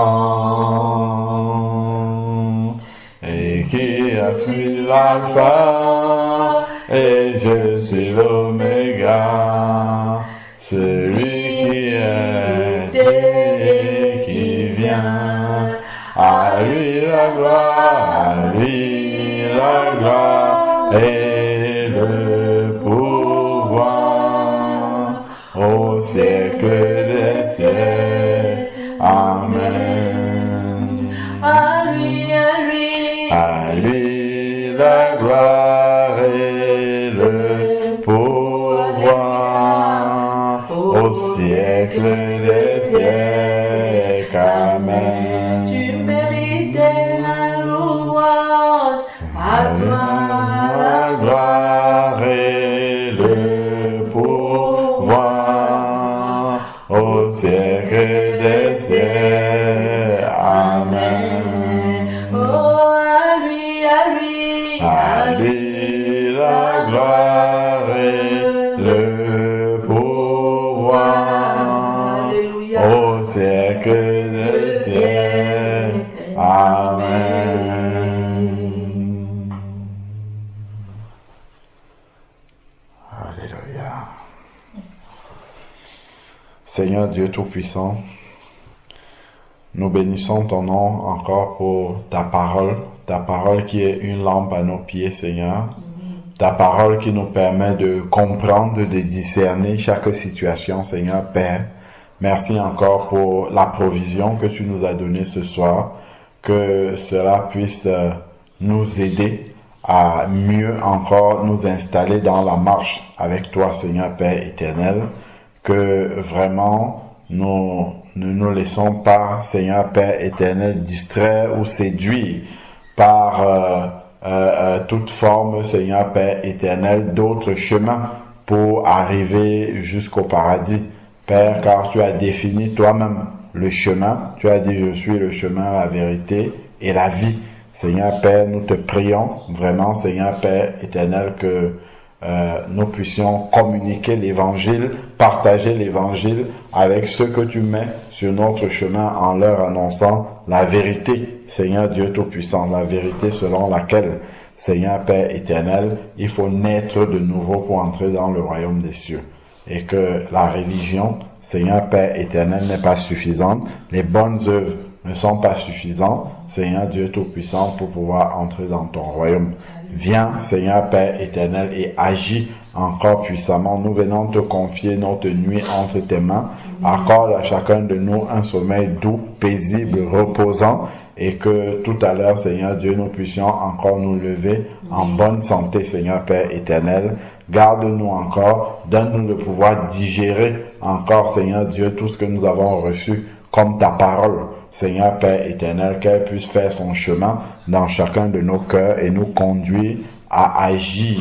et qui a su l'alpha et je suis l'oméga, celui qui est et qui vient. À lui la gloire et le pouvoir au siècle des siècles. Amen. À lui la gloire et le pouvoir au siècle des siècles. Amen. Tu méritais la louange, à toi la gloire et le pouvoir au siècle des siècles. Amen. Oh, à lui la gloire et le pouvoir au siècle des siècles. Amen. Alléluia. Seigneur Dieu Tout-Puissant, nous bénissons ton nom encore pour ta parole qui est une lampe à nos pieds, Seigneur. Ta parole qui nous permet de comprendre, de discerner chaque situation, Seigneur Père. Merci encore pour la provision que tu nous as donnée ce soir, que cela puisse nous aider à mieux encore nous installer dans la marche avec toi, Seigneur Père éternel, que vraiment nous ne nous laissons pas, Seigneur Père éternel, distraire ou séduire par toute forme, Seigneur Père éternel, d'autres chemins pour arriver jusqu'au paradis. Père, car tu as défini toi-même le chemin. Tu as dit, je suis le chemin, la vérité et la vie. Seigneur Père, nous te prions vraiment, Seigneur Père éternel, que nous puissions communiquer l'évangile, partager l'évangile avec ceux que tu mets sur notre chemin en leur annonçant la vérité, Seigneur Dieu Tout-Puissant, la vérité selon laquelle, Seigneur Père éternel, il faut naître de nouveau pour entrer dans le royaume des cieux. Et que la religion, Seigneur Père éternel, n'est pas suffisante, les bonnes œuvres ne sont pas suffisantes, Seigneur Dieu Tout-Puissant, pour pouvoir entrer dans ton royaume. Viens, Seigneur Père éternel, et agis encore puissamment. Nous venons te confier notre nuit entre tes mains. Accorde à chacun de nous un sommeil doux, paisible, reposant, et que tout à l'heure, Seigneur Dieu, nous puissions encore nous lever en bonne santé, Seigneur Père éternel. Garde-nous encore, donne-nous le pouvoir digérer encore, Seigneur Dieu, tout ce que nous avons reçu comme ta parole, Seigneur Père éternel, qu'elle puisse faire son chemin dans chacun de nos cœurs et nous conduire à agir,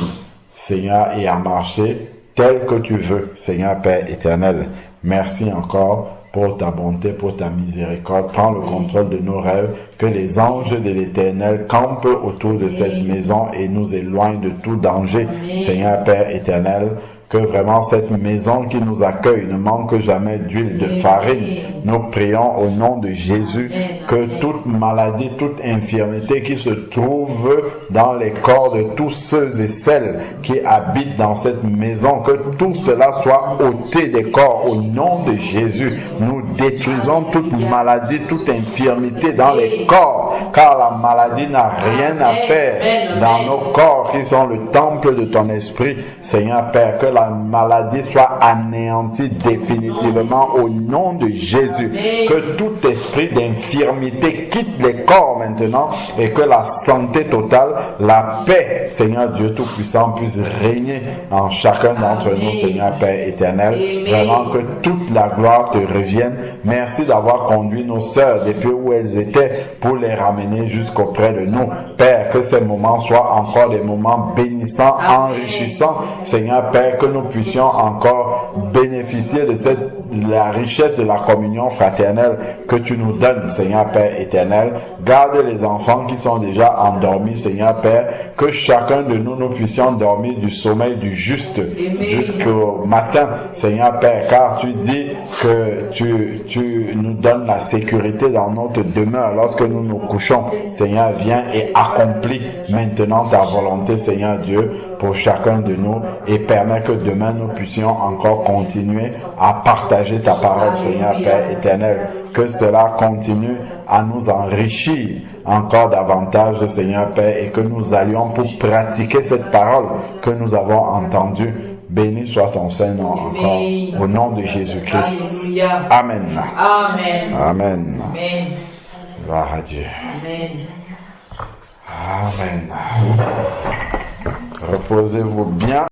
Seigneur, et à marcher tel que tu veux, Seigneur Père éternel. Merci encore pour ta bonté, pour ta miséricorde. Prends le contrôle de nos rêves, que les anges de l'Éternel campent autour de cette maison et nous éloignent de tout danger, Seigneur Père éternel. Que vraiment cette maison qui nous accueille ne manque jamais d'huile, de farine. Nous prions au nom de Jésus que toute maladie, toute infirmité qui se trouve dans les corps de tous ceux et celles qui habitent dans cette maison, que tout cela soit ôté des corps au nom de Jésus. Nous détruisons toute maladie, toute infirmité dans les corps, car la maladie n'a rien à faire dans nos corps qui sont le temple de ton esprit, Seigneur Père. Que la maladie soit anéantie définitivement au nom de Jésus. Que tout esprit d'infirmité quitte les corps maintenant et que la santé totale, la paix, Seigneur Dieu Tout-Puissant, puisse régner en chacun d'entre nous, Seigneur Père éternel. Vraiment que toute la gloire te revienne. Merci d'avoir conduit nos sœurs depuis où elles étaient pour les ramener jusqu'auprès de nous. Père, que ces moments soient encore des moments bénissants, enrichissants, Seigneur Père, que nous puissions encore bénéficier de la richesse de la communion fraternelle que tu nous donnes, Seigneur Père éternel. Garde les enfants qui sont déjà endormis, Seigneur Père, que chacun de nous, nous puissions dormir du sommeil du juste jusqu'au matin, Seigneur Père, car tu dis que tu nous donnes la sécurité dans notre demeure lorsque nous nous couchons. Seigneur, viens et accomplis maintenant ta volonté, Seigneur Dieu, pour chacun de nous, et permets que demain nous puissions encore continuer à partager ta parole, Seigneur Père éternel. Que cela continue à nous enrichir encore davantage, Seigneur Père, et que nous allions pour pratiquer cette parole que nous avons entendue. Béni soit ton Saint-Nom encore, au nom de Jésus-Christ. Amen. Amen. Amen. Amen. Gloire à Dieu. Amen. Amen. Reposez-vous bien.